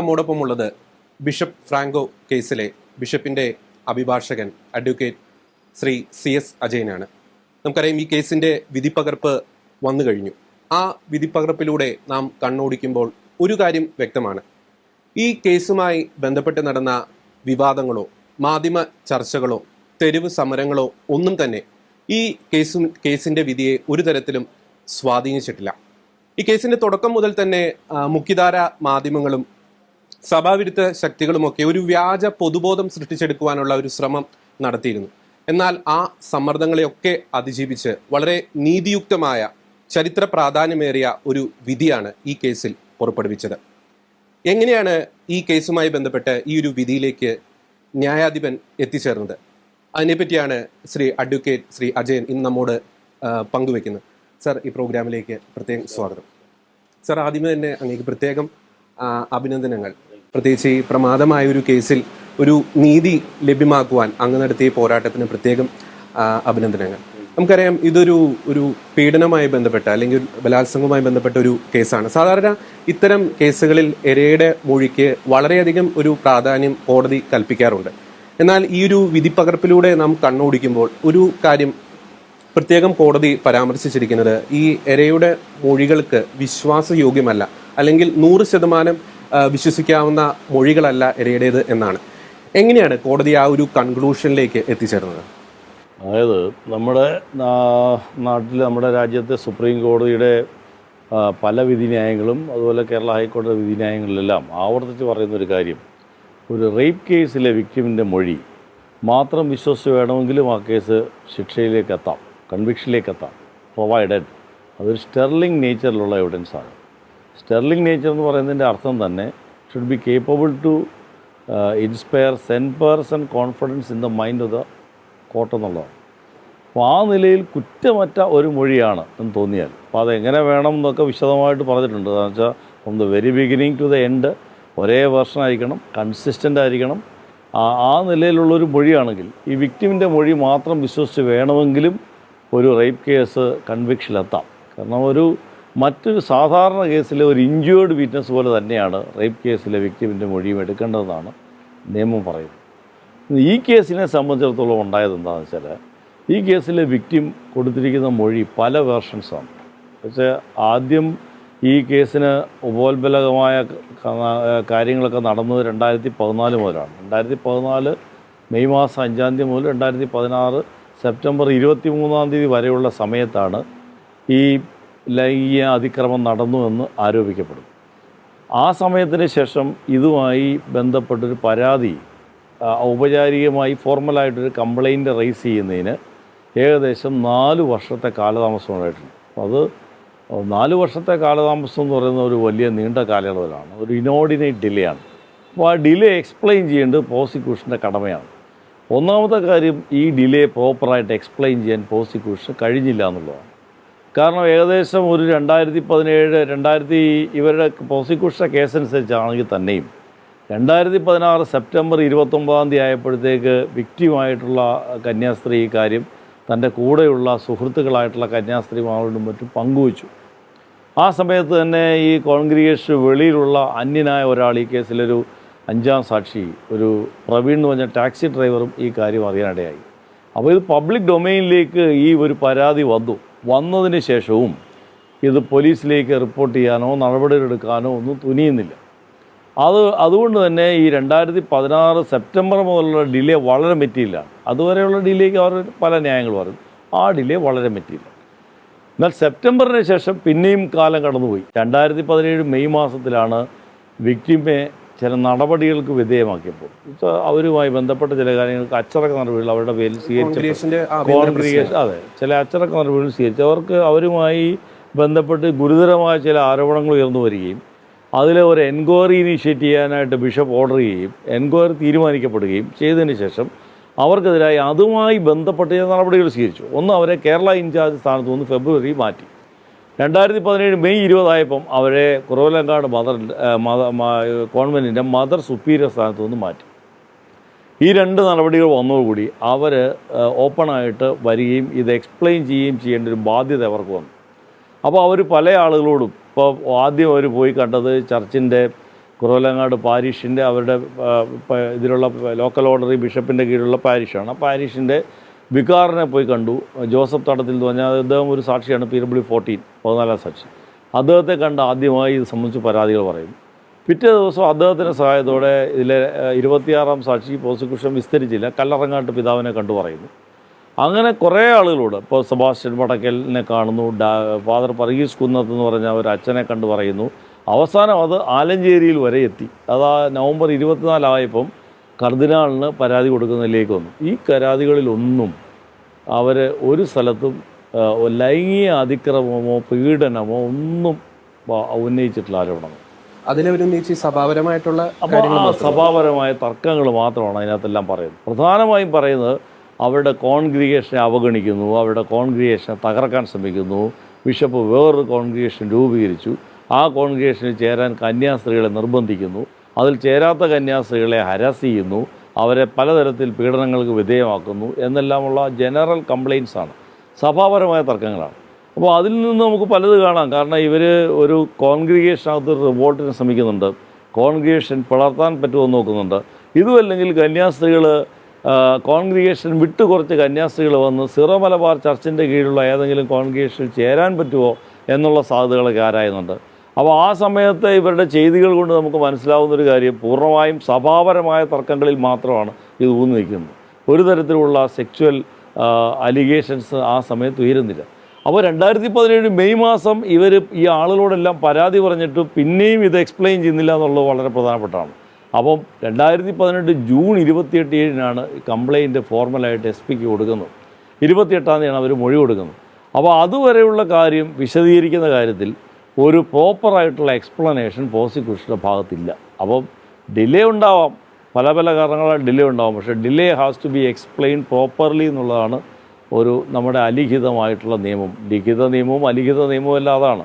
നമ്മോടൊപ്പം ഉള്ളത് bishop Franco കേസിലെ ബിഷപ്പിൻ്റെ അഭിഭാഷകൻ അഡ്വക്കേറ്റ് ശ്രീ CS അജയനാണ്. നമുക്കറിയാം ഈ കേസിൻ്റെ വിധിപ്പകർപ്പ് വന്നു കഴിഞ്ഞു. ആ വിധിപ്പകർപ്പിലൂടെ നാം കണ്ണോടിക്കുമ്പോൾ ഒരു കാര്യം വ്യക്തമാണ്. ഈ കേസുമായി ബന്ധപ്പെട്ട് നടന്ന വിവാദങ്ങളോ മാധ്യമ ചർച്ചകളോ തെരുവ് സമരങ്ങളോ ഒന്നും തന്നെ ഈ കേസിൻ്റെ വിധിയെ ഒരു തരത്തിലും സ്വാധീനിച്ചിട്ടില്ല. ഈ കേസിൻ്റെ തുടക്കം മുതൽ തന്നെ മുഖ്യധാര മാധ്യമങ്ങളും സഭാവിരുദ്ധ ശക്തികളുമൊക്കെ ഒരു വ്യാജ പൊതുബോധം സൃഷ്ടിച്ചെടുക്കുവാനുള്ള ഒരു ശ്രമം നടത്തിയിരുന്നു. എന്നാൽ ആ സമ്മർദ്ദങ്ങളെയൊക്കെ അതിജീവിച്ച് വളരെ നീതിയുക്തമായ ചരിത്ര പ്രാധാന്യമേറിയ ഒരു വിധിയാണ് ഈ കേസിൽ പുറപ്പെടുവിച്ചത്. എങ്ങനെയാണ് ഈ കേസുമായി ബന്ധപ്പെട്ട് ഈ ഒരു വിധിയിലേക്ക് ന്യായാധിപൻ എത്തിച്ചേർന്നത്? അതിനെപ്പറ്റിയാണ് ശ്രീ അഡ്വക്കേറ്റ് ശ്രീ അജയൻ ഇന്ന് നമ്മോട് പങ്കുവെക്കുന്നത്. സർ, ഈ പ്രോഗ്രാമിലേക്ക് പ്രത്യേകം സ്വാഗതം. സർ, ആദ്യമേ തന്നെ അങ്ങേക്ക് പ്രത്യേകം അഭിനന്ദനങ്ങൾ. പ്രത്യേകിച്ച് ഈ പ്രമാദമായ ഒരു കേസിൽ ഒരു നീതി ലഭ്യമാക്കുവാൻ അങ്ങ് നടത്തിയ പോരാട്ടത്തിന് പ്രത്യേകം അഭിനന്ദനങ്ങൾ. നമുക്കറിയാം ഒരു പീഡനവുമായി ബന്ധപ്പെട്ട അല്ലെങ്കിൽ ബലാത്സംഗവുമായി ബന്ധപ്പെട്ട ഒരു കേസാണ്. സാധാരണ ഇത്തരം കേസുകളിൽ ഇരയുടെ മൊഴിക്ക് വളരെയധികം ഒരു പ്രാധാന്യം കോടതി കൽപ്പിക്കാറുണ്ട്. എന്നാൽ ഈ ഒരു വിധിപ്പകർപ്പിലൂടെ നാം കണ്ണോടിക്കുമ്പോൾ ഒരു കാര്യം പ്രത്യേകം കോടതി പരാമർശിച്ചിരിക്കുന്നത് ഈ ഇരയുടെ മൊഴികൾക്ക് വിശ്വാസയോഗ്യമല്ല, അല്ലെങ്കിൽ 100% വിശ്വസിക്കാവുന്ന മൊഴികളല്ല ഇരയുടേത് എന്നാണ്. എങ്ങനെയാണ് കോടതി ആ ഒരു കൺക്ലൂഷനിലേക്ക് എത്തിച്ചേർന്നത്? അതായത് നമ്മുടെ നാട്ടിൽ, നമ്മുടെ രാജ്യത്തെ സുപ്രീം കോടതിയുടെ പല വിധിന്യായങ്ങളും അതുപോലെ കേരള ഹൈക്കോടതി വിധിന്യായങ്ങളിലെല്ലാം ആവർത്തിച്ച് പറയുന്നൊരു കാര്യം, ഒരു റേപ്പ് കേസിലെ വിക്ടിമിൻ്റെ മൊഴി മാത്രം വിശ്വസിച്ച് വേണമെങ്കിലും ആ കേസ് ശിക്ഷയിലേക്ക് എത്താം, കൺവിക്ഷനിലേക്ക് എത്താം, പ്രൊവൈഡഡ് അതൊരു സ്റ്റെർലിംഗ് നേച്ചറിലുള്ള എവിഡൻസാണ്. സ്റ്റെർലിംഗ് നേച്ചർ എന്ന് പറയുന്നതിൻ്റെ അർത്ഥം തന്നെ should be capable to inspire 10% confidence in the mind of the court എന്നുള്ളതാണ്. അപ്പോൾ ആ നിലയിൽ കുറ്റമറ്റ ഒരു മൊഴിയാണ് എന്ന് തോന്നിയാൽ, അപ്പോൾ അതെങ്ങനെ വേണം എന്നൊക്കെ വിശദമായിട്ട് പറഞ്ഞിട്ടുണ്ട്. എന്ന് വെച്ചാൽ from the very beginning to the end ഒരേ വേർഷൻ ആയിരിക്കണം, കൺസിസ്റ്റൻ്റ് ആയിരിക്കണം. ആ നിലയിലുള്ളൊരു മൊഴിയാണെങ്കിൽ ഈ വിക്ടിമിൻ്റെ മൊഴി മാത്രം വിശ്വസിച്ച് വേണമെങ്കിലും ഒരു റേപ്പ് കേസ് കൺവിക്ഷനിലെത്താം. കാരണം മറ്റൊരു സാധാരണ കേസിലെ ഒരു ഇഞ്ചേർഡ് വിറ്റ്നസ് പോലെ തന്നെയാണ് റേപ്പ് കേസിലെ വിക്ടിമിൻ്റെ മൊഴിയും എടുക്കേണ്ടതെന്നാണ് നിയമം പറയുന്നത്. ഈ കേസിനെ സംബന്ധിച്ചിടത്തോളം ഉണ്ടായത് എന്താണെന്ന് വെച്ചാൽ, ഈ കേസിലെ വിക്ടിം കൊടുത്തിരിക്കുന്ന മൊഴി പല വേർഷൻസാണ്. പക്ഷേ ആദ്യം ഈ കേസിന് ഉപോത്ബലകമായ കാര്യങ്ങളൊക്കെ നടന്നത് 2014 മുതലാണ്. 2014 മെയ് മാസം 5 മുതൽ 2016 സെപ്റ്റംബർ 23 വരെയുള്ള സമയത്താണ് ഈ ലൈംഗിക അതിക്രമം നടന്നു എന്ന് ആരോപിക്കപ്പെടും. ആ സമയത്തിന് ശേഷം ഇതുമായി ബന്ധപ്പെട്ടൊരു പരാതി ഔപചാരികമായി ഫോർമലായിട്ടൊരു കംപ്ലയിൻ്റ് റൈസ് ചെയ്യുന്നതിന് ഏകദേശം 4 വർഷത്തെ കാലതാമസം ഉണ്ടായിട്ടുണ്ട്. അത് 4 വർഷത്തെ കാലതാമസം എന്ന് പറയുന്ന ഒരു വലിയ നീണ്ട കാലയളവിലാണ്, ഒരു ഇനോർഡിനേറ്റ് ഡിലേ ആണ്. അപ്പോൾ ആ ഡിലേ എക്സ്പ്ലെയിൻ ചെയ്യേണ്ടത് പ്രോസിക്യൂഷൻ്റെ കടമയാണ്. ഒന്നാമത്തെ കാര്യം, ഈ ഡിലേ പ്രോപ്പറായിട്ട് എക്സ്പ്ലെയിൻ ചെയ്യാൻ പ്രോസിക്യൂഷന് കഴിഞ്ഞില്ല എന്നുള്ളതാണ്. കാരണം ഏകദേശം ഒരു 2017 ഇവരുടെ പ്രോസിക്യൂഷൻ്റെ കേസനുസരിച്ചാണെങ്കിൽ തന്നെയും 2016 സെപ്റ്റംബർ 29 ആയപ്പോഴത്തേക്ക് വിക്ടിമായിട്ടുള്ള കന്യാസ്ത്രീ ഈ കാര്യം തൻ്റെ കൂടെയുള്ള സുഹൃത്തുക്കളായിട്ടുള്ള കന്യാസ്ത്രീമാരോടും മറ്റും പങ്കുവച്ചു. ആ സമയത്ത് തന്നെ ഈ കോൺഗ്രിഗേഷൻ വെളിയിലുള്ള അന്യനായ ഒരാൾ, ഈ കേസിലൊരു 5ാം സാക്ഷി, ഒരു പ്രവീൺ എന്ന് പറഞ്ഞ ടാക്സി ഡ്രൈവറും ഈ കാര്യം അറിയാനിടയായി. അപ്പോൾ ഇത് പബ്ലിക് ഡൊമൈനിലേക്ക് ഈ ഒരു പരാതി വന്നതിന് ശേഷവും ഇത് പോലീസിലേക്ക് റിപ്പോർട്ട് ചെയ്യാനോ നടപടികളെടുക്കാനോ ഒന്നും തുനിയുന്നില്ല. അതുകൊണ്ട് തന്നെ ഈ 2016 സെപ്റ്റംബർ മുതലുള്ള ഡിലേ വളരെ മെറ്റീരിയലാണ്. അതുവരെയുള്ള ഡിലേക്ക് അവർ പല ന്യായങ്ങൾ പറയും, ആ ഡിലേ വളരെ മെറ്റീരിയൽ. എന്നാൽ സെപ്റ്റംബറിന് ശേഷം പിന്നെയും കാലം കടന്നുപോയി. 2017 മെയ് മാസത്തിലാണ് വിക്ടിമെ ചില നടപടികൾക്ക് വിധേയമാക്കിയപ്പോൾ അവരുമായി ബന്ധപ്പെട്ട ചില കാര്യങ്ങൾക്ക് അച്ചടക്ക നടപടികൾ അവരുടെ പേരിൽ കോൺഗ്രിഗേഷൻ ചില അച്ചടക്ക നടപടികൾ സ്വീകരിച്ചു. അവരുമായി ബന്ധപ്പെട്ട് ഗുരുതരമായ ചില ആരോപണങ്ങൾ ഉയർന്നു വരികയും അതിൽ ഒരു എൻക്വയറി ഇനീഷ്യേറ്റ് ചെയ്യാനായിട്ട് ബിഷപ്പ് ഓർഡർ ചെയ്യുകയും എൻക്വയറി തീരുമാനിക്കപ്പെടുകയും ചെയ്തതിന് ശേഷം അവർക്കെതിരായി അതുമായി ബന്ധപ്പെട്ട ചില നടപടികൾ സ്വീകരിച്ചു. ഒന്ന്, അവരെ കേരള ഇൻചാർജ് സ്ഥാനത്ത് നിന്ന് ഫെബ്രുവരി മാറ്റി. 2017 മെയ് 20 അവരെ കുറവലങ്ങാട് കോൺവെൻറ്റിൻ്റെ മദർ സുപ്പീരിയർ സ്ഥാനത്ത് നിന്ന് മാറ്റി. ഈ 2 നടപടികൾ വന്നതോടുകൂടി അവർ ഓപ്പണായിട്ട് വരികയും ഇത് എക്സ്പ്ലെയിൻ ചെയ്യുകയും ചെയ്യേണ്ട ഒരു ബാധ്യത അവർക്ക് വന്നു. അപ്പോൾ അവർ പല ആളുകളോടും, ഇപ്പോൾ ആദ്യം അവർ പോയി കണ്ടത് ചർച്ചിൻ്റെ കുറവലങ്ങാട് പാരിഷിൻ്റെ അവരുടെ ഇതിലുള്ള ലോക്കൽ ഓർഡറി ബിഷപ്പിൻ്റെ കീഴിലുള്ള പാരിഷാണ്. ആ പാരിഷിൻ്റെ വികാറിനെ പോയി കണ്ടു. ജോസഫ് തടത്തിൽ എന്ന് പറഞ്ഞാൽ അദ്ദേഹം ഒരു സാക്ഷിയാണ്, PW14 14 സാക്ഷി. അദ്ദേഹത്തെ കണ്ട് ആദ്യമായി ഇത് സംബന്ധിച്ച് പരാതികൾ പറയുന്നു. പിറ്റേ ദിവസം അദ്ദേഹത്തിൻ്റെ സഹായത്തോടെ ഇതിലെ 26-ാം സാക്ഷി പ്രോസിക്യൂഷൻ വിസ്തരിച്ചില്ല, കല്ലറങ്ങാട്ട് പിതാവിനെ കണ്ടു പറയുന്നു. അങ്ങനെ കുറേ ആളുകളോട്, ഇപ്പോൾ സെബാസ്റ്റ്യൻ വടക്കലിനെ കാണുന്നു, ഫാദർ വർഗീസ് കുന്നത്ത് എന്ന് പറഞ്ഞ ഒരു അച്ഛനെ കണ്ടു പറയുന്നു. അവസാനം അത് ആലഞ്ചേരിയിൽ വരെ എത്തി. അത് നവംബർ 24 ആയപ്പം കർദിനാളിന് പരാതി കൊടുക്കുന്നതിലേക്ക് വന്നു. ഈ പരാതികളിലൊന്നും അവർ ഒരു സ്ഥലത്തും ലൈംഗിക അതിക്രമമോ പീഡനമോ ഒന്നും ഉന്നയിച്ചിട്ടുള്ള ആരോപണം. അതിലുന്നയിച്ച് സഭാപരമായിട്ടുള്ള സഭാപരമായ തർക്കങ്ങൾ മാത്രമാണ് അതിനകത്തെല്ലാം പറയുന്നത്. പ്രധാനമായും പറയുന്നത് അവരുടെ കോൺഗ്രിഗേഷനെ അവഗണിക്കുന്നു, അവരുടെ കോൺഗ്രിഗേഷനെ തകർക്കാൻ ശ്രമിക്കുന്നു. ബിഷപ്പ് വേറൊരു കോൺഗ്രിഗേഷൻ രൂപീകരിച്ചു, ആ കോൺഗ്രിഗേഷനിൽ ചേരാൻ കന്യാസ്ത്രീകളെ നിർബന്ധിക്കുന്നു, അതിൽ ചേരാത്ത കന്യാസ്ത്രീകളെ ഹരാസ് ചെയ്യുന്നു, അവരെ പലതരത്തിൽ പീഡനങ്ങൾക്ക് വിധേയമാക്കുന്നു എന്നെല്ലാമുള്ള ജനറൽ കംപ്ലയിൻസാണ്, സഭാപരമായ തർക്കങ്ങളാണ്. അപ്പോൾ അതിൽ നിന്ന് നമുക്ക് പലത് കാണാം. കാരണം ഇവർ ഒരു കോൺഗ്രിഗേഷനകത്ത് റിവോൾട്ടിന് ശ്രമിക്കുന്നുണ്ട്, കോൺഗ്രിഗേഷൻ പിളർത്താൻ പറ്റുമോ നോക്കുന്നുണ്ട്. ഇതുമല്ലെങ്കിൽ കന്യാസ്ത്രീകൾ കോൺഗ്രിഗേഷൻ വിട്ട് കുറച്ച് കന്യാസ്ത്രീകൾ വന്ന് സിറോ മലബാർ ചർച്ചിൻ്റെ കീഴിലുള്ള ഏതെങ്കിലും കോൺഗ്രിഗേഷനിൽ ചേരാൻ പറ്റുമോ എന്നുള്ള സാധ്യതകളൊക്കെ ആരായുന്നുണ്ട്. അപ്പോൾ ആ സമയത്ത് ഇവരുടെ ചെയ്തികൾ കൊണ്ട് നമുക്ക് മനസ്സിലാവുന്നൊരു കാര്യം, പൂർണ്ണമായും സഭാപരമായ തർക്കങ്ങളിൽ മാത്രമാണ് ഇത് ഊന്നി നിൽക്കുന്നത്. ഒരു തരത്തിലുള്ള സെക്ച്വൽ അലിഗേഷൻസ് ആ സമയത്ത് ഉയരുന്നില്ല. അപ്പോൾ 2017 മെയ് മാസം ഇവർ ഈ ആളുകളോടെല്ലാം പരാതി പറഞ്ഞിട്ട് പിന്നെയും ഇത് എക്സ്പ്ലെയിൻ ചെയ്യുന്നില്ല എന്നുള്ളത് വളരെ പ്രധാനപ്പെട്ടാണ്. അപ്പം 2018 ജൂൺ 28 കംപ്ലയിൻറ്റ് ഫോർമലായിട്ട് SP-ക്ക് കൊടുക്കുന്നത്. 28-ാം തീയതിയാണ് അവർ മൊഴി കൊടുക്കുന്നത്. അപ്പോൾ അതുവരെയുള്ള കാര്യം വിശദീകരിക്കുന്ന കാര്യത്തിൽ ഒരു പ്രോപ്പറായിട്ടുള്ള എക്സ്പ്ലനേഷൻ പ്രോസിക്യൂഷൻ്റെ ഭാഗത്തില്ല. അപ്പം ഡിലേ ഉണ്ടാവാം, പല പല കാരണങ്ങളാൽ ഡിലേ ഉണ്ടാവും. പക്ഷേ delay has to be explain properly എന്നുള്ളതാണ് നമ്മുടെ അലിഖിതമായിട്ടുള്ള നിയമം. ലിഖിത നിയമവും അലിഖിത നിയമവും എല്ലാം അതാണ്.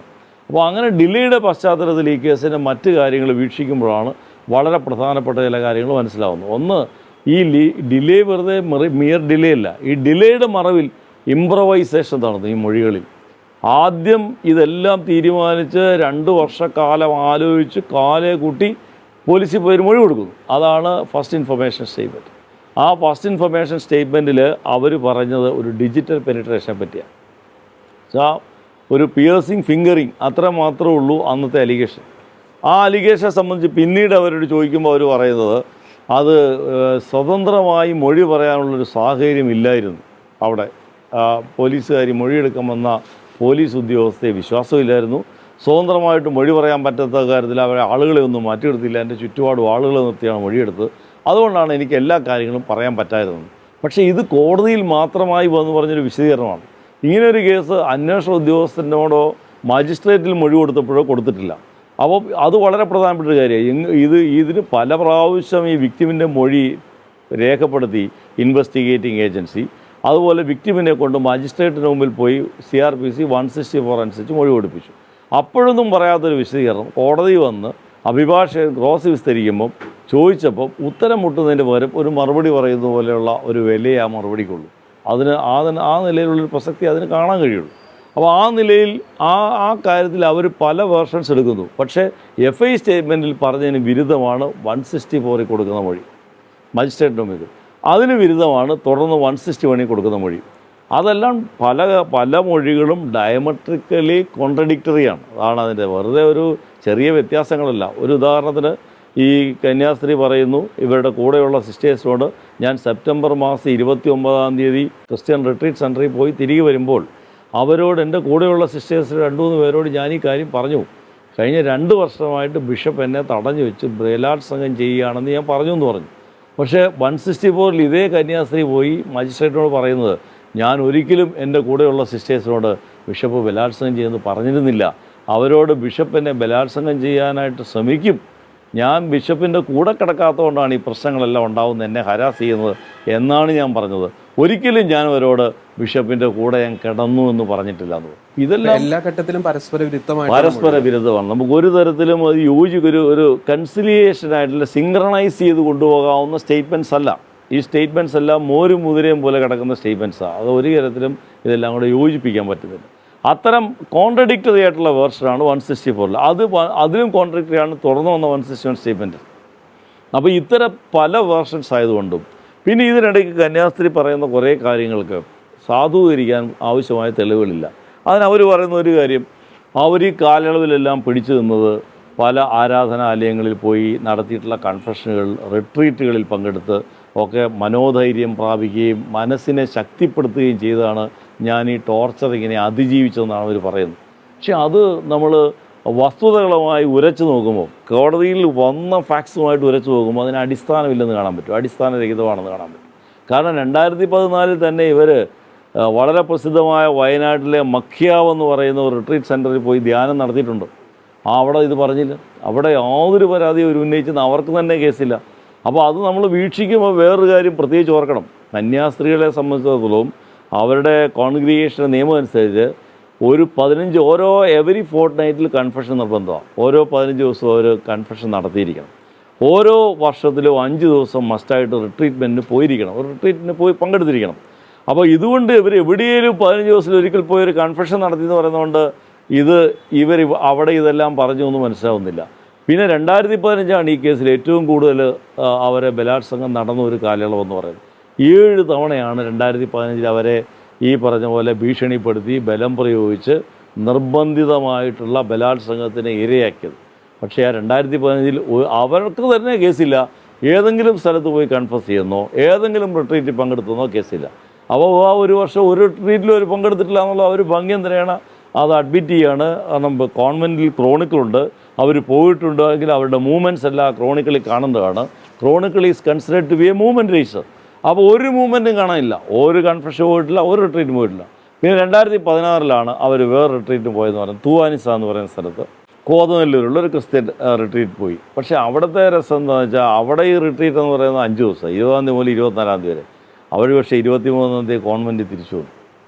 അപ്പോൾ അങ്ങനെ ഡിലേയുടെ പശ്ചാത്തലത്തിൽ ഈ കേസിൻ്റെ മറ്റ് കാര്യങ്ങൾ വീക്ഷിക്കുമ്പോഴാണ് വളരെ പ്രധാനപ്പെട്ട ചില കാര്യങ്ങൾ മനസ്സിലാവുന്നു. ഒന്ന്, ഈ ഡിലേ വെറുതെ മിയർ ഡിലേ അല്ല, ഈ ഡിലേയുടെ മറവിൽ ഇംപ്രവൈസേഷൻ നടന്നു. ഈ മൊഴികളിൽ ആദ്യം ഇതെല്ലാം തീരുമാനിച്ച് 2 വർഷക്കാലം ആലോചിച്ച് കാലേ കൂട്ടി പോലീസിൽ പോയി മൊഴി കൊടുക്കുന്നു. അതാണ് ഫസ്റ്റ് ഇൻഫർമേഷൻ സ്റ്റേറ്റ്മെൻറ്റ്. ആ ഫസ്റ്റ് ഇൻഫർമേഷൻ സ്റ്റേറ്റ്മെൻറ്റിൽ അവർ പറഞ്ഞത് ഒരു ഡിജിറ്റൽ പെനിട്രേഷനെ പറ്റിയാണ്. ഒരു പിയേഴ്സിങ് ഫിംഗറിങ് അത്ര മാത്രമേ ഉള്ളൂ അന്നത്തെ അലിഗേഷൻ. ആ അലിഗേഷനെ സംബന്ധിച്ച് പിന്നീട് അവരോട് ചോദിക്കുമ്പോൾ അവർ പറയുന്നത് അത് സ്വതന്ത്രമായി മൊഴി പറയാനുള്ളൊരു സാഹചര്യം ഇല്ലായിരുന്നു. അവിടെ പോലീസുകാരി മൊഴിയെടുക്കാമെന്ന പോലീസ് ഉദ്യോഗസ്ഥയെ വിശ്വാസമില്ലായിരുന്നു. സ്വതന്ത്രമായിട്ട് മൊഴി പറയാൻ പറ്റാത്ത കാര്യത്തിൽ അവരെ ആളുകളെ ഒന്നും മാറ്റി നിർത്തിയില്ല, എൻ്റെ ചുറ്റുപാടും ആളുകളെ നിർത്തിയാണ് മൊഴിയെടുത്തത്. അതുകൊണ്ടാണ് എനിക്ക് എല്ലാ കാര്യങ്ങളും പറയാൻ പറ്റായിരുന്നത്. പക്ഷേ ഇത് കോടതിയിൽ മാത്രമായി വന്ന് പറഞ്ഞൊരു വിശദീകരണമാണ്. ഇങ്ങനൊരു കേസ് അന്വേഷണ ഉദ്യോഗസ്ഥനോടോ മജിസ്ട്രേറ്റിൽ മൊഴി കൊടുത്തപ്പോഴോ കൊടുത്തിട്ടില്ല. അപ്പോൾ അത് വളരെ പ്രധാനപ്പെട്ട ഒരു കാര്യമാണ്. ഇതിന് പല പ്രാവശ്യം ഈ വിക്ടിമിൻ്റെ മൊഴി രേഖപ്പെടുത്തി ഇൻവെസ്റ്റിഗേറ്റിംഗ് ഏജൻസി, അതുപോലെ വിക്ടിമിനെ കൊണ്ട് മജിസ്ട്രേറ്റിന് മുമ്പിൽ പോയി CRPC 164 അനുസരിച്ച് മൊഴി കൊടുപ്പിച്ചു. അപ്പോഴൊന്നും പറയാത്തൊരു വിശദീകരണം കോടതി വന്ന് അഭിഭാഷകൻ ക്രോസ് വിസ്തരിക്കുമ്പം ചോദിച്ചപ്പോൾ ഉത്തരം മുട്ടുന്നതിൻ്റെ പകരം ഒരു മറുപടി പറയുന്ന പോലെയുള്ള ഒരു വിലയെ ആ മറുപടിക്കുള്ളൂ. ആ നിലയിലുള്ളൊരു പ്രസക്തി അതിന് കാണാൻ കഴിയുള്ളൂ. അപ്പോൾ ആ നിലയിൽ ആ കാര്യത്തിൽ അവർ പല വേർഷൻസ് എടുക്കുന്നു. പക്ഷേ FI സ്റ്റേറ്റ്മെൻറ്റിൽ പറഞ്ഞതിന് വിരുദ്ധമാണ് 164 കൊടുക്കുന്ന മൊഴി, മജിസ്ട്രേറ്റിന് മുമ്പിൽ. അതിന് വിരുദ്ധമാണ് തുടർന്ന് 161 കൊടുക്കുന്ന മൊഴി. അതെല്ലാം പല മൊഴികളും ഡയമെട്രിക്കലി കോൺട്രഡിക്ടറിയാണ്. അതാണ് അതിൻ്റെ വെറുതെ ഒരു ചെറിയ വ്യത്യാസങ്ങളല്ല. ഒരു ഉദാഹരണത്തിന് ഈ കന്യാസ്ത്രീ പറയുന്നു ഇവരുടെ കൂടെയുള്ള സിസ്റ്റേഴ്സിനോട്, ഞാൻ സെപ്റ്റംബർ മാസം 29-ാം തീയതി ക്രിസ്ത്യൻ റിട്രീറ്റ് സെൻറ്ററിൽ പോയി തിരികെ വരുമ്പോൾ അവരോട്, എൻ്റെ കൂടെയുള്ള സിസ്റ്റേഴ്സ് 2-3 പേരോട് ഞാൻ ഈ കാര്യം പറഞ്ഞു. കഴിഞ്ഞ 2 വർഷമായിട്ട് ബിഷപ്പ് എന്നെ തടഞ്ഞു വെച്ച് ബലാത്സംഗം ചെയ്യുകയാണെന്ന് ഞാൻ പറഞ്ഞു എന്ന് പറഞ്ഞു. പക്ഷേ 164 ഇതേ കന്യാസ്ത്രീ പോയി മജിസ്ട്രേറ്റിനോട് പറയുന്നത്, ഞാൻ ഒരിക്കലും എൻ്റെ കൂടെയുള്ള സിസ്റ്റേഴ്സിനോട് ബിഷപ്പ് ബലാത്സംഗം ചെയ്യുമെന്ന് പറഞ്ഞിരുന്നില്ല, അവരോട് ബിഷപ്പ് എന്നെ ബലാത്സംഗം ചെയ്യാനായിട്ട് ശ്രമിക്കും, ഞാൻ ബിഷപ്പിൻ്റെ കൂടെ കിടക്കാത്തതുകൊണ്ടാണ് ഈ പ്രശ്നങ്ങളെല്ലാം ഉണ്ടാകുന്നത്, എന്നെ ഹരാസ് ചെയ്യുന്നത് എന്നാണ് ഞാൻ പറഞ്ഞത്. ഒരിക്കലും ഞാൻ അവരോട് ബിഷപ്പിൻ്റെ കൂടെ ഞാൻ കിടന്നു എന്ന് പറഞ്ഞിട്ടില്ല എന്ന്. ഇതെല്ലാം എല്ലാ ഘട്ടത്തിലും പരസ്പര വിരുദ്ധമാണ്. നമുക്ക് ഒരു തരത്തിലും അത് ഒരു കൺസിലിയേഷനായിട്ടുള്ള സിങ്ക്രണൈസ് ചെയ്ത് കൊണ്ടുപോകാവുന്ന സ്റ്റേറ്റ്മെൻറ്റ്സ് അല്ല. ഈ സ്റ്റേറ്റ്മെൻറ്റ്സ് എല്ലാം മോരും മുതിരയും പോലെ കിടക്കുന്ന സ്റ്റേറ്റ്മെൻറ്റ്സാണ്. അത് ഒരു തരത്തിലും ഇതെല്ലാം കൂടെ യോജിപ്പിക്കാൻ പറ്റുന്നില്ല. അത്തരം കോൺട്രഡിക്ടറി ആയിട്ടുള്ള വേർഷനാണ് 164. അതിലും കോൺട്രഡിക്ടറിയാണ് തുടർന്ന് വന്ന 161 സ്റ്റേറ്റ്മെൻറ്റ്. അപ്പോൾ ഇത്തരം പല വേർഷൻസ് ആയതുകൊണ്ടും പിന്നെ ഇതിനിടയ്ക്ക് കന്യാസ്ത്രീ പറയുന്ന കുറേ കാര്യങ്ങൾക്ക് സാധൂകരിക്കാൻ ആവശ്യമായ തെളിവുകളില്ല. അതിനവർ പറയുന്ന ഒരു കാര്യം, അവർ ഈ കാലയളവിലെല്ലാം പിടിച്ചു നിന്നത് പല ആരാധനാലയങ്ങളിൽ പോയി നടത്തിയിട്ടുള്ള കൺഫെഷനുകൾ, റിട്രീറ്റുകളിൽ പങ്കെടുത്ത് ഒക്കെ മനോധൈര്യം പ്രാപിക്കുകയും മനസ്സിനെ ശക്തിപ്പെടുത്തുകയും ചെയ്താണ് ഞാൻ ഈ ടോർച്ചറിങ്ങിനെ അതിജീവിച്ചതെന്നാണ് അവർ പറയുന്നത്. പക്ഷെ അത് നമ്മൾ വസ്തുതകളുമായി ഉരച്ചു നോക്കുമ്പോൾ, കോടതിയിൽ വന്ന ഫാക്ട്സുമായിട്ട് ഉരച്ചു നോക്കുമ്പോൾ അതിന് അടിസ്ഥാനമില്ലെന്ന് കാണാൻ പറ്റും, അടിസ്ഥാനരഹിതമാണെന്ന് കാണാൻ പറ്റും. കാരണം 2014 തന്നെ ഇവർ വളരെ പ്രസിദ്ധമായ വയനാട്ടിലെ മഖ്യാവ് എന്ന് പറയുന്ന ഒരു റിട്രീറ്റ് സെൻറ്ററിൽ പോയി ധ്യാനം നടത്തിയിട്ടുണ്ട്. അവിടെ ഇത് പറഞ്ഞില്ല, അവിടെ യാതൊരു പരാതിയും അവർ ഉന്നയിച്ചെന്ന് അവർക്ക് തന്നെ കേസില്ല. അപ്പോൾ അത് നമ്മൾ വീക്ഷിക്കുമ്പോൾ വേറൊരു കാര്യം പ്രത്യേകിച്ച് ഓർക്കണം. കന്യാസ്ത്രീകളെ സംബന്ധിച്ചിടത്തോളം അവരുടെ കോൺഗ്രിഗേഷൻ നിയമം അനുസരിച്ച് എവരി ഫോർട്ട് നൈറ്റിൽ കൺഫെഷൻ നിർബന്ധമാണ്. ഓരോ 15 ദിവസവും അവർ കൺഫെഷൻ നടത്തിയിരിക്കണം. ഓരോ വർഷത്തിലും 5 ദിവസം മസ്റ്റായിട്ട് റിട്രീറ്റ്മെൻറ്റിന് പോയിരിക്കണം, ഒരു റിട്രീറ്റിന് പോയി പങ്കെടുത്തിരിക്കണം. അപ്പോൾ ഇതുകൊണ്ട് ഇവർ എവിടെയെങ്കിലും 15 ദിവസത്തിൽ ഒരിക്കൽ പോയി ഒരു കൺഫെഷൻ നടത്തി എന്ന് പറയുന്നതുകൊണ്ട് ഇവർ അവിടെ ഇതെല്ലാം പറഞ്ഞു ഒന്നും മനസ്സിലാവുന്നില്ല. പിന്നെ 2015 ഈ കേസിൽ ഏറ്റവും കൂടുതൽ അവരെ ബലാത്സംഗം നടന്ന ഒരു കാലയളവെന്ന് പറയുന്നത്. 7 തവണയാണ് 2015 അവരെ ഈ പറഞ്ഞ പോലെ ഭീഷണിപ്പെടുത്തി ബലം പ്രയോഗിച്ച് നിർബന്ധിതമായിട്ടുള്ള ബലാത്സംഗത്തിന് ഇരയാക്കിയത്. പക്ഷേ ആ 2015 അവർക്ക് തന്നെ കേസില്ല. ഏതെങ്കിലും സ്ഥലത്ത് പോയി കൺഫസ് ചെയ്യുന്നോ ഏതെങ്കിലും റിട്രീറ്റിൽ പങ്കെടുത്തുന്നോ കേസില്ല. അപ്പോൾ ആ ഒരു വർഷം ഒരു റിട്രീറ്റിലും അവർ പങ്കെടുത്തിട്ടില്ല എന്നുള്ള ഒരു ഭംഗ്യം തന്നെയാണ് അത് അഡ്മിറ്റ് ചെയ്യാണ്. കാരണം കോൺവെൻറ്റിൽ ക്രോണിക്കിളുണ്ട്, അവർ പോയിട്ടുണ്ട് എങ്കിൽ അവരുടെ മൂവ്മെൻറ്റ്സ് എല്ലാം ക്രോണിക്കിളിൽ കാണുന്നതാണ്. Chronicle is considered to be a movement register. അപ്പോൾ ഒരു മൂവ്മെൻറ്റും കാണാനില്ല, ഒരു കൺഫെഷൻ പോയിട്ടില്ല, ഒരു റിട്രീറ്റും പോയിട്ടില്ല. പിന്നെ 2016 അവർ വേറെ റിട്രീറ്റ് പോയെന്ന് പറയുന്നത് തൂവാനിസ എന്ന് പറയുന്ന സ്ഥലത്ത് കോതനെല്ലൂരുള്ള ഒരു ക്രിസ്ത്യൻ റിട്രീറ്റ് പോയി. പക്ഷേ അവിടുത്തെ രസം എന്താണെന്ന് വെച്ചാൽ അവിടെ ഈ റിട്രീറ്റ് എന്ന് പറയുന്നത് 5 ദിവസം, 20 മുതൽ 24 വരെ. അവർ പക്ഷേ 23 കോൺവെൻറ്റിൽ തിരിച്ചു വന്നു.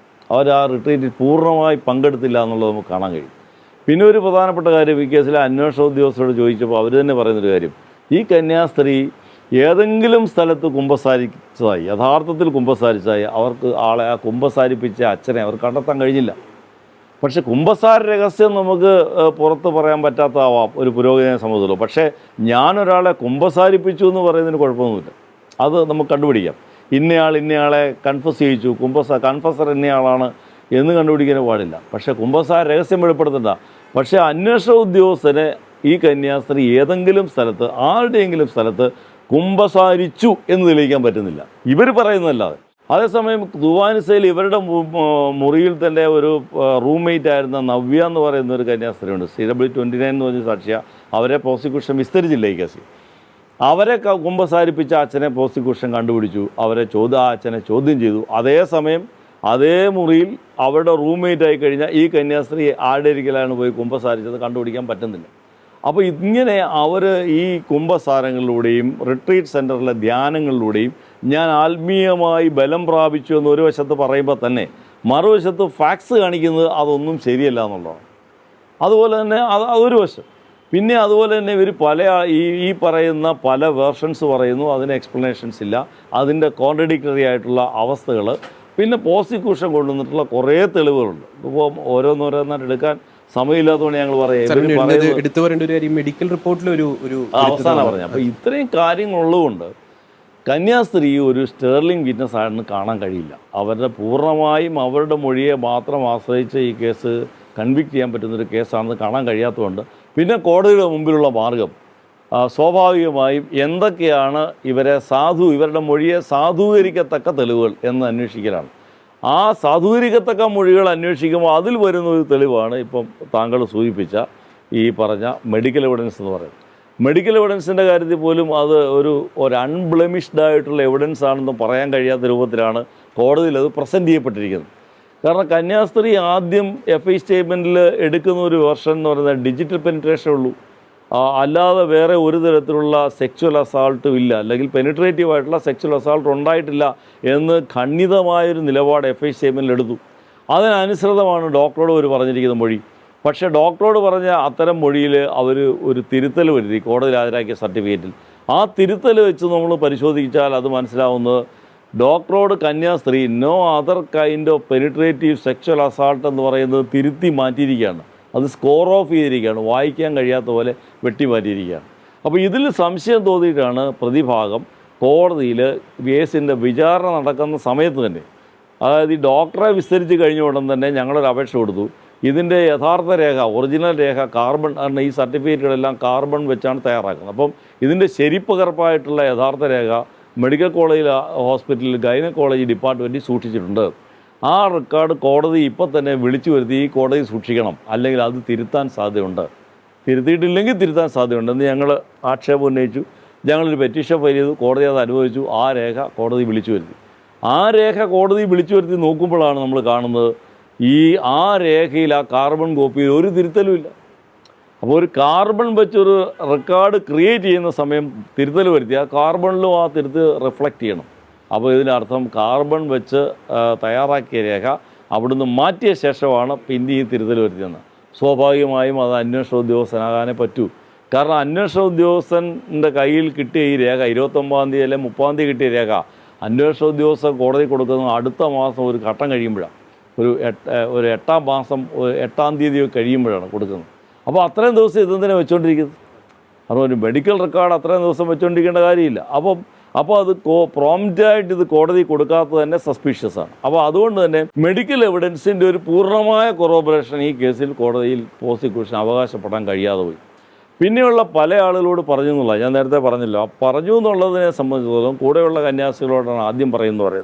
അവർ ആ റിട്രീറ്റിൽ പൂർണ്ണമായി പങ്കെടുത്തില്ല എന്നുള്ളത് നമുക്ക് കാണാൻ കഴിയും. പിന്നെ ഒരു പ്രധാനപ്പെട്ട കാര്യം, ഈ കേസിലെ അന്വേഷണ ഉദ്യോഗസ്ഥരോട് ചോദിച്ചപ്പോൾ അവർ തന്നെ പറയുന്നൊരു കാര്യം, ഈ കന്യാസ്ത്രീ ഏതെങ്കിലും സ്ഥലത്ത് കുമ്പസാരിച്ചതായി, യഥാർത്ഥത്തിൽ കുമ്പസാരിച്ചതായി അവർക്ക് ആ കുമ്പസാരിപ്പിച്ച അച്ഛനെ അവർ കണ്ടെത്താൻ കഴിഞ്ഞില്ല. പക്ഷേ കുമ്പസാര രഹസ്യം നമുക്ക് പുറത്ത് പറയാൻ പറ്റാത്തതാവാം ഒരു പുരോഗതിയെ സംബന്ധിച്ചുള്ളൂ. പക്ഷേ ഞാനൊരാളെ കുമ്പസാരിപ്പിച്ചു എന്ന് പറയുന്നതിന് കുഴപ്പമൊന്നുമില്ല, അത് നമുക്ക് കണ്ടുപിടിക്കാം. ഇന്നയാളെ കൺഫസ് ചെയ്യിച്ചു, കൺഫസർ ഇന്നയാളാണ് എന്ന് കണ്ടുപിടിക്കാൻ പാടില്ല. പക്ഷേ കുമ്പസാര രഹസ്യം വെളിപ്പെടുത്തണ്ട. പക്ഷേ അന്വേഷണ ഉദ്യോഗസ്ഥനെ ഈ കന്യാസ്ത്രീ ഏതെങ്കിലും സ്ഥലത്ത്, ആരുടെയെങ്കിലും സ്ഥലത്ത് കുമ്പസാരിച്ചു എന്ന് തെളിയിക്കാൻ പറ്റുന്നില്ല, ഇവർ പറയുന്നതല്ലാതെ. അതേസമയം ദുവാനിസയിൽ ഇവരുടെ മുറിയിൽ തന്നെ ഒരു റൂംമേറ്റ് ആയിരുന്ന നവ്യ എന്ന് പറയുന്ന ഒരു കന്യാസ്ത്രീയുണ്ട്, CW29 എന്ന് പറഞ്ഞ സാക്ഷിയ. അവരെ പ്രോസിക്യൂഷൻ വിസ്തരിച്ചില്ല ഈ കേസിൽ. അവരെ കുമ്പസാരിപ്പിച്ച അച്ഛനെ പ്രോസിക്യൂഷൻ കണ്ടുപിടിച്ചു, ആ അച്ഛനെ ചോദ്യം ചെയ്തു. അതേസമയം അതേ മുറിയിൽ അവരുടെ റൂംമേറ്റായി കഴിഞ്ഞാൽ ഈ കന്യാസ്ത്രീ ആരുടെ ഒരിക്കലാണ് പോയി കുമ്പസാരിച്ചത് കണ്ടുപിടിക്കാൻ പറ്റുന്നില്ല. അപ്പോൾ ഇങ്ങനെ അവർ ഈ കുമ്പസാരങ്ങളിലൂടെയും റിട്രീറ്റ് സെൻറ്ററിലെ ധ്യാനങ്ങളിലൂടെയും ഞാൻ ആത്മീയമായി ബലം പ്രാപിച്ചു എന്ന് ഒരു വശത്ത് പറയുമ്പോൾ തന്നെ മറുവശത്ത് ഫാക്ട്സ് കാണിക്കുന്നത് അതൊന്നും ശരിയല്ല എന്നുള്ളതാണ്. അതുപോലെ തന്നെ അതൊരു വശം. പിന്നെ അതുപോലെ തന്നെ ഇവർ ഈ പറയുന്ന പല വേർഷൻസ് പറയുന്നു, അതിന് എക്സ്പ്ലനേഷൻസ് ഇല്ല, അതിൻ്റെ കോൺട്രഡിക്ടറി ആയിട്ടുള്ള അവസ്ഥകൾ. പിന്നെ പ്രോസിക്യൂഷൻ കൊണ്ടുവന്നിട്ടുള്ള കുറേ തെളിവുകളുണ്ട്. ഇപ്പോൾ ഓരോന്നോരോന്നായിട്ട് എടുക്കാൻ സമയമില്ലാത്തതുകൊണ്ട് ഞങ്ങൾ പറയാം, മെഡിക്കൽ റിപ്പോർട്ടിൽ ഒരു അവസാനം പറഞ്ഞു. അപ്പോൾ ഇത്രയും കാര്യങ്ങളുള്ളതുകൊണ്ട് കന്യാസ്ത്രീ ഒരു സ്റ്റേർലിംഗ് വിറ്റ്നസ് ആണെന്ന് കാണാൻ കഴിയില്ല. അവരുടെ പൂർണ്ണമായും അവരുടെ മൊഴിയെ മാത്രം ആശ്രയിച്ച് ഈ കേസ് കൺവിക്ട് ചെയ്യാൻ പറ്റുന്നൊരു കേസാണെന്ന് കാണാൻ കഴിയാത്തതുകൊണ്ട് പിന്നെ കോടതിയുടെ മുമ്പിലുള്ള മാർഗം സ്വാഭാവികമായും എന്തൊക്കെയാണ് ഇവരുടെ മൊഴിയെ സാധൂകരിക്കത്തക്ക തെളിവുകൾ എന്ന് അന്വേഷിക്കലാണ്. ആ സാധൂകരിക്കത്തക്ക മൊഴികൾ അന്വേഷിക്കുമ്പോൾ അതിൽ വരുന്ന ഒരു തെളിവാണ് ഇപ്പം താങ്കൾ സൂചിപ്പിച്ച ഈ പറഞ്ഞ മെഡിക്കൽ എവിഡൻസ് എന്ന് പറയുന്നത്. മെഡിക്കൽ എവിഡൻസിൻ്റെ കാര്യത്തിൽ പോലും അത് ഒരു അൺബ്ലെമിഷ്ഡ് ആയിട്ടുള്ള എവിഡൻസ് ആണെന്ന് പറയാൻ കഴിയാത്ത രൂപത്തിലാണ് കോടതിയിൽ അത് പ്രസൻറ്റ് ചെയ്യപ്പെട്ടിരിക്കുന്നത്. കാരണം കന്യാസ്ത്രീ ആദ്യം FI സ്റ്റേറ്റ്മെൻറ്റിൽ എടുക്കുന്ന ഒരു വെർഷൻ എന്ന് പറയുന്നത് ഡിജിറ്റൽ പെനിട്രേഷൻ ഉള്ളൂ, അല്ലാതെ വേറെ ഒരു തരത്തിലുള്ള സെക്ച്വൽ അസാൾട്ടും ഇല്ല, അല്ലെങ്കിൽ പെനിട്രേറ്റീവായിട്ടുള്ള സെക്ച്വൽ അസാൾട്ട് ഉണ്ടായിട്ടില്ല എന്ന് ഖണ്ഡിതമായൊരു നിലപാട് FI സ്റ്റേറ്റ്മെൻറ്റിൽ എടുത്തു. അതിനനുസൃതമാണ് ഡോക്ടറോട് അവർ പറഞ്ഞിരിക്കുന്ന മൊഴി. പക്ഷേ ഡോക്ടറോട് പറഞ്ഞ അത്തരം മൊഴിയിൽ അവർ ഒരു തിരുത്തൽ വരുത്തി കോടതിയിൽ ഹാജരാക്കിയ സർട്ടിഫിക്കറ്റിൽ. ആ തിരുത്തൽ വെച്ച് നമ്മൾ പരിശോധിച്ചാൽ അത് മനസ്സിലാവുന്നത് ഡോക്ടറോട് കന്യാസ്ത്രീ no other kind of penetrative sexual assault എന്ന് പറയുന്നത് തിരുത്തി മാറ്റിയിരിക്കുകയാണ്. അത് സ്കോർ ഓഫ് ചെയ്തിരിക്കുകയാണ്, വായിക്കാൻ കഴിയാത്ത പോലെ വെട്ടി മാറ്റിയിരിക്കുകയാണ്. അപ്പോൾ ഇതിൽ സംശയം തോന്നിയിട്ടാണ് പ്രതിഭാഗം കോടതിയിൽ കേസിൻ്റെ വിചാരണ നടക്കുന്ന സമയത്ത് തന്നെ, അതായത് ഈ ഡോക്ടറെ വിസ്തരിച്ച് കഴിഞ്ഞ ഉടൻ തന്നെ ഞങ്ങളൊരു അപേക്ഷ കൊടുത്തു. ഇതിൻ്റെ യഥാർത്ഥ രേഖ, ഒറിജിനൽ രേഖ കാർബൺ, ഈ സർട്ടിഫിക്കറ്റുകളെല്ലാം കാർബൺ വെച്ചാണ് തയ്യാറാക്കുന്നത്. അപ്പം ഇതിൻ്റെ ശരിപ്പകർപ്പായിട്ടുള്ള യഥാർത്ഥ രേഖ മെഡിക്കൽ കോളേജിൽ ഹോസ്പിറ്റലിൽ ഗൈനക്കോളജി ഡിപ്പാർട്ട്മെൻറ്റിൽ സൂക്ഷിച്ചിട്ടുണ്ട്. ആ റെക്കോർഡ് കോടതി ഇപ്പം തന്നെ വിളിച്ചു വരുത്തി ഈ കോടതി സൂക്ഷിക്കണം, അല്ലെങ്കിൽ അത് തിരുത്താൻ സാധ്യതയുണ്ട്, തിരുത്തിയിട്ടില്ലെങ്കിൽ തിരുത്താൻ സാധ്യതയുണ്ടെന്ന് ഞങ്ങൾ ആക്ഷേപം ഉന്നയിച്ചു. ഞങ്ങളൊരു പെറ്റീഷൻ ഫയൽ ചെയ്തു, കോടതി അത് അനുവദിച്ചു. ആ രേഖ കോടതി വിളിച്ചു വരുത്തി. ആ രേഖ കോടതി വിളിച്ചു വരുത്തി നോക്കുമ്പോഴാണ് നമ്മൾ കാണുന്നത് ആ രേഖയിൽ, ആ കാർബൺ കോപ്പിയിൽ ഒരു തിരുത്തലുമില്ല. അപ്പോൾ ഒരു കാർബൺ വെച്ചൊരു റെക്കോർഡ് ക്രിയേറ്റ് ചെയ്യുന്ന സമയം തിരുത്തൽ വരുത്തി ആ കാർബണിലും ആ തിരുത്ത് റിഫ്ലക്റ്റ് ചെയ്യണം. അപ്പോൾ ഇതിനർത്ഥം കാർബൺ വെച്ച് തയ്യാറാക്കിയ രേഖ അവിടുന്ന് മാറ്റിയ ശേഷമാണ് പിന്നെ ഈ തിരുത്തൽ വരുത്തിയെന്ന്. സ്വാഭാവികമായും അത് അന്വേഷണ ഉദ്യോഗസ്ഥനാകാനേ പറ്റൂ. കാരണം അന്വേഷണ ഉദ്യോഗസ്ഥൻ്റെ കയ്യിൽ കിട്ടിയ ഈ രേഖ 29-ാം തീയതി അല്ലെങ്കിൽ 30-ാം തീയതി കിട്ടിയ രേഖ അന്വേഷണ ഉദ്യോഗസ്ഥൻ കോടതി കൊടുക്കുന്നത് അടുത്ത മാസം ഒരു ഘട്ടം കഴിയുമ്പോഴാണ്, ഒരു 8-ാം മാസം 8-ാം തീയതി കഴിയുമ്പോഴാണ് കൊടുക്കുന്നത്. അപ്പോൾ അത്രയും ദിവസം ഇതെന്തിനാണ് വെച്ചുകൊണ്ടിരിക്കുന്നത്? കാരണം ഒരു മെഡിക്കൽ റെക്കോർഡ് അത്രയും ദിവസം വെച്ചുകൊണ്ടിരിക്കേണ്ട കാര്യമില്ല. അപ്പോൾ അത് പ്രോംപ്റ്റായിട്ട് ഇത് കോടതി കൊടുക്കാത്തത് തന്നെ സസ്പീഷ്യസ് ആണ്. അപ്പോൾ അതുകൊണ്ട് തന്നെ മെഡിക്കൽ എവിഡൻസിൻ്റെ ഒരു പൂർണ്ണമായ കൊറോബറേഷൻ ഈ കേസിൽ കോടതിയിൽ പ്രോസിക്യൂഷൻ അവകാശപ്പെടാൻ കഴിയാതെ പോയി. പിന്നെയുള്ള പല ആളുകളോട് പറഞ്ഞു എന്നുള്ള ഞാൻ നേരത്തെ പറഞ്ഞല്ലോ, ആ പറഞ്ഞു എന്നുള്ളതിനെ സംബന്ധിച്ചിടത്തോളം കൂടെയുള്ള കന്യാസ്ത്രീകളോടാണ് ആദ്യം പറയുന്നത്.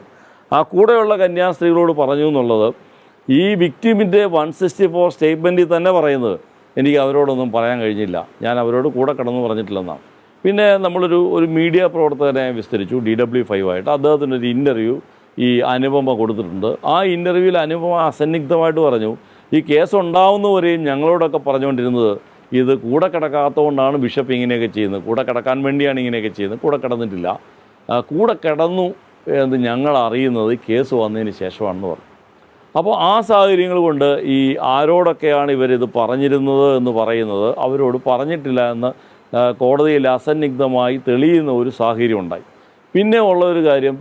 ആ കൂടെയുള്ള കന്യാസ്ത്രീകളോട് പറഞ്ഞു എന്നുള്ളത് ഈ വിക്ടിമിൻ്റെ 164 സ്റ്റേറ്റ്മെൻറ്റിൽ തന്നെ പറയുന്നത് എനിക്ക് അവരോടൊന്നും പറയാൻ കഴിഞ്ഞില്ല, ഞാൻ അവരോട് കൂടെ കിടന്നു പറഞ്ഞിട്ടില്ലെന്നാണ്. പിന്നെ നമ്മളൊരു മീഡിയ പ്രവർത്തകനെ വിസ്തരിച്ചു, DW5 ആയിട്ട്. അദ്ദേഹത്തിനൊരു ഇൻ്റർവ്യൂ ഈ അനുപമ കൊടുത്തിട്ടുണ്ട്. ആ ഇൻ്റർവ്യൂവിൽ അനുപമ അസന്നിഗ്ധമായിട്ട് പറഞ്ഞു, ഈ കേസ് ഉണ്ടാവുന്നവരെയും ഞങ്ങളോടൊക്കെ പറഞ്ഞുകൊണ്ടിരുന്നത് ഇത് കൂടെ കിടക്കാത്തതുകൊണ്ടാണ് ബിഷപ്പ് ഇങ്ങനെയൊക്കെ ചെയ്യുന്നത്, കൂടെ കിടക്കാൻ വേണ്ടിയാണ് ഇങ്ങനെയൊക്കെ ചെയ്യുന്നത്, കൂടെ കിടന്നിട്ടില്ല, കൂടെ കിടന്നു എന്ന് ഞങ്ങൾ അറിയുന്നത് കേസ് വന്നതിന് ശേഷമാണെന്ന് പറഞ്ഞു. അപ്പോൾ ആ സാഹചര്യങ്ങൾ കൊണ്ട് ഈ ആരോടൊക്കെയാണ് ഇവരിത് പറഞ്ഞിരുന്നത് എന്ന് പറയുന്നത് അവരോട് പറഞ്ഞിട്ടില്ല എന്ന് കോടതിയിൽ അസന്നിഗ്ധമായി തെളിയുന്ന ഒരു സാഹചര്യം ഉണ്ടായി. പിന്നെ ഉള്ള ഒരു കാര്യം,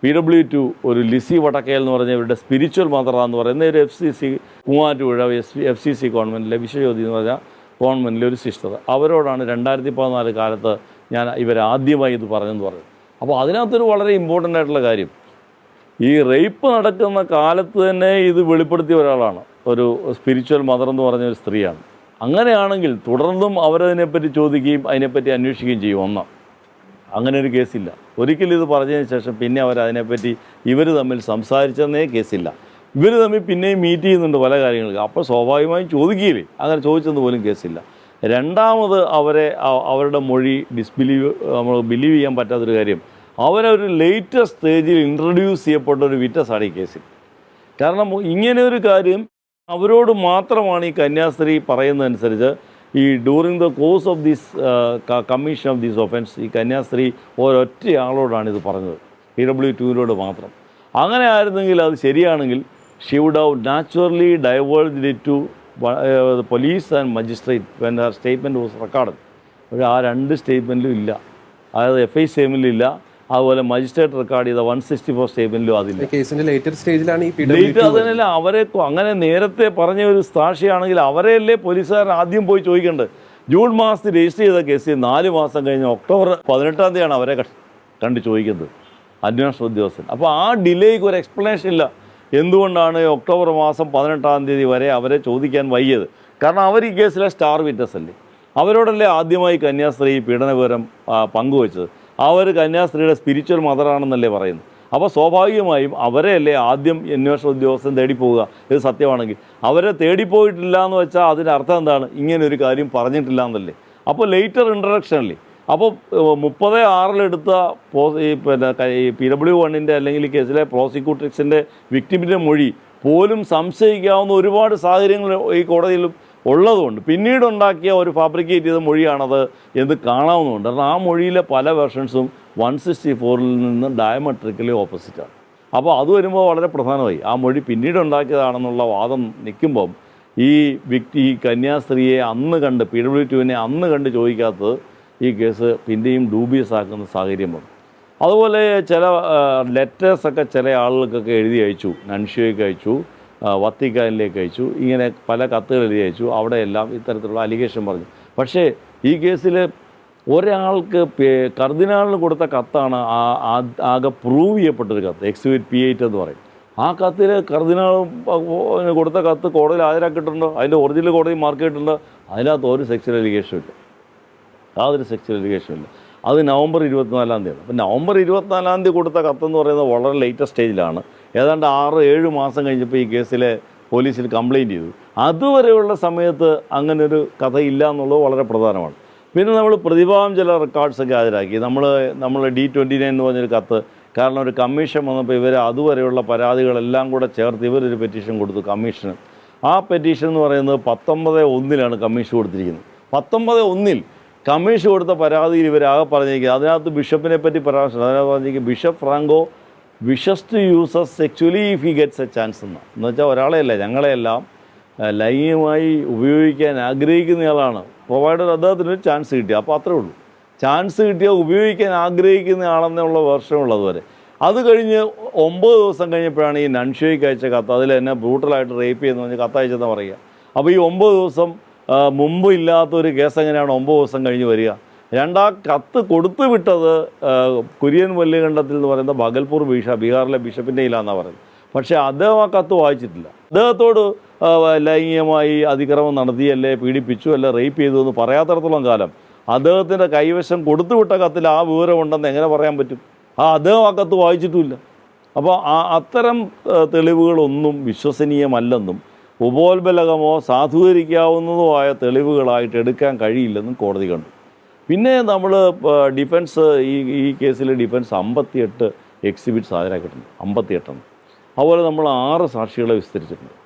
PW2 ഒരു ലിസി വടക്കേൽ എന്ന് പറഞ്ഞ ഇവരുടെ സ്പിരിച്വൽ മദർ എന്ന് പറയുന്ന ഒരു FCC മൂവാറ്റുപുഴ FCC കോൺവെൻറ്റിലെ വിശ്വജ്യോതി എന്ന് പറഞ്ഞാൽ കോൺവെൻറ്റിലെ ഒരു സിസ്റ്റർ, അവരോടാണ് 2014 കാലത്ത് ഞാൻ ഇവരാദ്യമായി ഇത് പറഞ്ഞെന്ന് പറഞ്ഞു. അപ്പോൾ അതിനകത്തൊരു വളരെ ഇമ്പോർട്ടൻ്റ് ആയിട്ടുള്ള കാര്യം, ഈ റേപ്പ് നടക്കുന്ന കാലത്ത് തന്നെ ഇത് വെളിപ്പെടുത്തിയ ഒരാളാണ്, ഒരു സ്പിരിച്വൽ മദർ എന്ന് പറഞ്ഞ ഒരു സ്ത്രീയാണ്. അങ്ങനെയാണെങ്കിൽ തുടർന്നും അവരതിനെപ്പറ്റി ചോദിക്കുകയും അതിനെപ്പറ്റി അന്വേഷിക്കുകയും ചെയ്യും. ഒന്നാം അങ്ങനെ ഒരു കേസില്ല. ഒരിക്കലും ഇത് പറഞ്ഞതിന് ശേഷം പിന്നെ അവരതിനെപ്പറ്റി ഇവർ തമ്മിൽ സംസാരിച്ചെന്നേ കേസില്ല. ഇവർ തമ്മിൽ പിന്നെയും മീറ്റ് ചെയ്യുന്നുണ്ട് പല കാര്യങ്ങൾക്ക്. അപ്പോൾ സ്വാഭാവികമായും ചോദിക്കുകയില്ലേ, അങ്ങനെ ചോദിച്ചെന്ന് പോലും കേസില്ല. രണ്ടാമത് അവരുടെ മൊഴി നമ്മൾ ബിലീവ് ചെയ്യാൻ പറ്റാത്തൊരു കാര്യം, അവരൊരു ലേറ്റസ്റ്റ് സ്റ്റേജിൽ ഇൻട്രൊഡ്യൂസ് ചെയ്യപ്പെട്ട ഒരു വിറ്റ്നസ്സാണ് ഈ കേസിൽ. കാരണം ഇങ്ങനെ ഒരു കാര്യം അവരോട് മാത്രമാണ് ഈ കന്യാസ്ത്രീ പറയുന്നതനുസരിച്ച് ഈ during the course of this commission of this offence ഈ കന്യാസ്ത്രീ ഒരൊറ്റ ആളോടാണ് ഇത് പറഞ്ഞത്, PW2 മാത്രം. അങ്ങനെ ആയിരുന്നെങ്കിൽ അത് ശരിയാണെങ്കിൽ she would have naturally diverged it to police and magistrate when her statement was record. പക്ഷേ ആ രണ്ട് സ്റ്റേറ്റ്മെൻറ്റിലും ഇല്ല. അതായത് FI സ്റ്റേറ്റ്മെൻറ്റിലും ഇല്ല, അതുപോലെ മജിസ്ട്രേറ്റ് റെക്കോർഡ് ചെയ്ത 164 സ്റ്റേറ്റ്മെൻറ്റിലും അതില്ല. കേസിന്റെ ലേറ്റർ സ്റ്റേജിലാണ് അതിനല്ല അവരെ അങ്ങനെ നേരത്തെ പറഞ്ഞ ഒരു സാക്ഷിയാണെങ്കിൽ അവരെയല്ലേ പോലീസുകാരൻ ആദ്യം പോയി ചോദിക്കേണ്ടത്. ജൂൺ മാസത്തിൽ രജിസ്റ്റർ ചെയ്ത കേസിൽ 4 മാസം കഴിഞ്ഞ് ഒക്ടോബർ 18-ാം തീയതിയാണ് അവരെ കണ്ട് ചോദിക്കുന്നത് അന്വേഷണ ഉദ്യോഗസ്ഥൻ. അപ്പോൾ ആ ഡിലേക്ക് ഒരു എക്സ്പ്ലനേഷൻ ഇല്ല. എന്തുകൊണ്ടാണ് ഒക്ടോബർ മാസം 18-ാം തീയതി വരെ അവരെ ചോദിക്കാൻ വൈകിയത്? കാരണം അവർ ഈ കേസിലെ സ്റ്റാർ വിറ്റ്നസ് അല്ലേ, അവരോടല്ലേ ആദ്യമായി കന്യാസ്ത്രീ പീഡന വിവരം പങ്കുവച്ചത്. അവർ കന്യാസ്ത്രീയുടെ സ്പിരിച്വൽ മദറാണെന്നല്ലേ പറയുന്നത്. അപ്പോൾ സ്വാഭാവികമായും അവരെയല്ലേ ആദ്യം അന്വേഷണ ഉദ്യോഗസ്ഥൻ തേടിപ്പോവുക. ഇത് സത്യമാണെങ്കിൽ അവരെ തേടിപ്പോയിട്ടില്ല എന്ന് വെച്ചാൽ അതിൻ്റെ അർത്ഥം എന്താണ്? ഇങ്ങനെ ഒരു കാര്യം പറഞ്ഞിട്ടില്ല എന്നല്ലേ. അപ്പോൾ ലേറ്റർ ഇൻട്രഡക്ഷനല്ലേ. അപ്പോൾ 30/6 ഈ PW1 അല്ലെങ്കിൽ ഈ കേസിലെ പ്രോസിക്യൂട്രിക്സിൻ്റെ വിക്ടിമിൻ്റെ മൊഴി പോലും സംശയിക്കാവുന്ന ഒരുപാട് സാഹചര്യങ്ങൾ ഈ കോടതിയിൽ ഉള്ളതുകൊണ്ട് പിന്നീടുണ്ടാക്കിയ ഒരു ഫാബ്രിക്കേറ്റ് ചെയ്ത മൊഴിയാണത് എന്ന് കാണാവുന്നതുകൊണ്ട്. കാരണം ആ മൊഴിയിലെ പല വെർഷൻസും 164-ൽ നിന്ന് ഡയമെട്രിക്കലി ഓപ്പോസിറ്റാണ്. അപ്പോൾ അത് വരുമ്പോൾ വളരെ പ്രധാനമായി ആ മൊഴി പിന്നീട് ഉണ്ടാക്കിയതാണെന്നുള്ള വാദം നിൽക്കുമ്പം ഈ കന്യാസ്ത്രീയെ അന്ന് കണ്ട് PW2 അന്ന് കണ്ട് ചോദിക്കാത്തത് ഈ കേസ് പിന്നെയും ഡൂബിയസ് ആക്കുന്ന സാഹചര്യം വന്നു. അതുപോലെ ചില ലെറ്റേഴ്സൊക്കെ ചില ആളുകൾക്കൊക്കെ എഴുതി അയച്ചു, നൻഷ്യോയ്ക്ക് അയച്ചു, വത്തിക്കാനിലേക്ക് അയച്ചു, ഇങ്ങനെ പല കത്തുകൾ എഴുതി അയച്ചു. അവിടെയെല്ലാം ഇത്തരത്തിലുള്ള അലിഗേഷൻ പറഞ്ഞു. പക്ഷേ ഈ കേസിൽ ഒരാൾക്ക് കർദിനാളിന് കൊടുത്ത കത്താണ് ആകെ പ്രൂവ് ചെയ്യപ്പെട്ടൊരു കത്ത്, എക്സിബിറ്റ് P8 എന്ന് പറയും. ആ കത്തിൽ കർദിനാളിന് കൊടുത്ത കത്ത് കോടതിയിൽ ഹാജരാക്കിയിട്ടുണ്ട്, അതിൻ്റെ ഒറിജിനൽ കോടതി മാർക്ക് ചെയ്തിട്ടുണ്ട്. അതിനകത്ത് ഒരു സെക്സ്വൽ അലിഗേഷനും ഇല്ല, യാതൊരു സെക്സ്വൽ അലിഗേഷനും ഇല്ല. അത് നവംബർ 24-ാം തീയതി. അപ്പം നവംബർ 24-ാം തീയതി കൊടുത്ത കത്തെന്ന് പറയുന്നത് വളരെ ലേറ്റസ്റ്റ് സ്റ്റേജിലാണ്. ഏതാണ്ട് 6-7 മാസം കഴിഞ്ഞപ്പോൾ ഈ കേസിലെ പോലീസിൽ കംപ്ലയിൻറ്റ് ചെയ്തു. അതുവരെയുള്ള സമയത്ത് അങ്ങനൊരു കഥയില്ല എന്നുള്ളത് വളരെ പ്രധാനമാണ്. പിന്നെ നമ്മൾ പ്രതിഭാഗം ചില റെക്കോർഡ്സൊക്കെ ഹാജരാക്കി. നമ്മൾ D29 എന്ന് പറഞ്ഞൊരു കത്ത്, കാരണം ഒരു കമ്മീഷൻ വന്നപ്പോൾ ഇവർ അതുവരെയുള്ള പരാതികളെല്ലാം കൂടെ ചേർത്ത് ഇവരൊരു പെറ്റീഷൻ കൊടുത്തു കമ്മീഷന്. ആ പെറ്റീഷൻ എന്ന് പറയുന്നത് 19/1 കമ്മീഷൻ കൊടുത്തിരിക്കുന്നത്. 19/1 കമ്മീഷൻ കൊടുത്ത പരാതിയിൽ ഇവരാകെ പറഞ്ഞിരിക്കുന്നത്, അതിനകത്ത് ബിഷപ്പിനെ പറ്റി പരാമർശം, അതിനകത്ത് പറഞ്ഞിരിക്കുന്നത് bishop Franco wishes to uses sexually if he gets a chance എന്ന് വെച്ചാൽ ഒരാളെയല്ല, ഞങ്ങളെല്ലാം ലൈംഗികമായി ഉപയോഗിക്കാൻ ആഗ്രഹിക്കുന്നയാളാണ്, പ്രൊവൈഡർ അദ്ദേഹത്തിനൊരു ചാൻസ് കിട്ടി. അപ്പോൾ അത്രേ ഉള്ളൂ. ചാൻസ് കിട്ടിയാൽ ഉപയോഗിക്കാൻ ആഗ്രഹിക്കുന്ന ആളെന്നുള്ള വർഷമുള്ളത് അതുവരെ. അത് കഴിഞ്ഞ് 9 ദിവസം കഴിഞ്ഞപ്പോഴാണ് ഈ നൻഷ്യോയ്ക്ക് അയച്ച കത്ത്, അതിൽ എന്നെ ബ്രൂട്ടലായിട്ട് റേപ്പ് ചെയ്യുന്ന പറഞ്ഞ് കത്തയച്ചെന്ന് പറയുക. അപ്പോൾ ഈ 9 ദിവസം മുമ്പ് ഇല്ലാത്തൊരു കേസ് എങ്ങനെയാണ് 9 ദിവസം കഴിഞ്ഞ് വരിക? രണ്ടാം കത്ത് കൊടുത്തു വിട്ടത് കുര്യൻ വല്യകണ്ഠത്തിൽ എന്ന് പറയുന്ന ഭഗൽപൂർ ബീഹാറിലെ ബിഷപ്പിൻ്റെ കയ്യിലാണെന്നാണ് പറയുന്നത്. പക്ഷേ അദ്ദേഹം ആ കത്ത് വായിച്ചിട്ടില്ല. അദ്ദേഹത്തോട് ലൈംഗികമായി അതിക്രമം നടത്തിയല്ലേ, പീഡിപ്പിച്ചു, അല്ലെ റേപ്പ് ചെയ്തു എന്ന് പറയാത്തിടത്തോളം കാലം അദ്ദേഹത്തിൻ്റെ കൈവശം കൊടുത്തുവിട്ട കത്തിൽ ആ വിവരമുണ്ടെന്ന് എങ്ങനെ പറയാൻ പറ്റും? അദ്ദേഹം ആ കത്ത് വായിച്ചിട്ടുമില്ല. അപ്പോൾ അത്തരം തെളിവുകളൊന്നും വിശ്വസനീയമല്ലെന്നും ഉപോത്ബലകമോ സാധൂകരിക്കാവുന്നതോ ആയ തെളിവുകളായിട്ട് എടുക്കാൻ കഴിയില്ലെന്നും കോടതി കണ്ടു. പിന്നെ നമ്മൾ ഡിഫൻസ് ഈ കേസിൽ ഡിഫൻസ് 58 എക്സിബിറ്റ്സ് ഹാജരാക്കിയിട്ടുണ്ട്, 58. അതുപോലെ നമ്മൾ 6 സാക്ഷികളെ വിസ്തരിച്ചിട്ടുണ്ട്.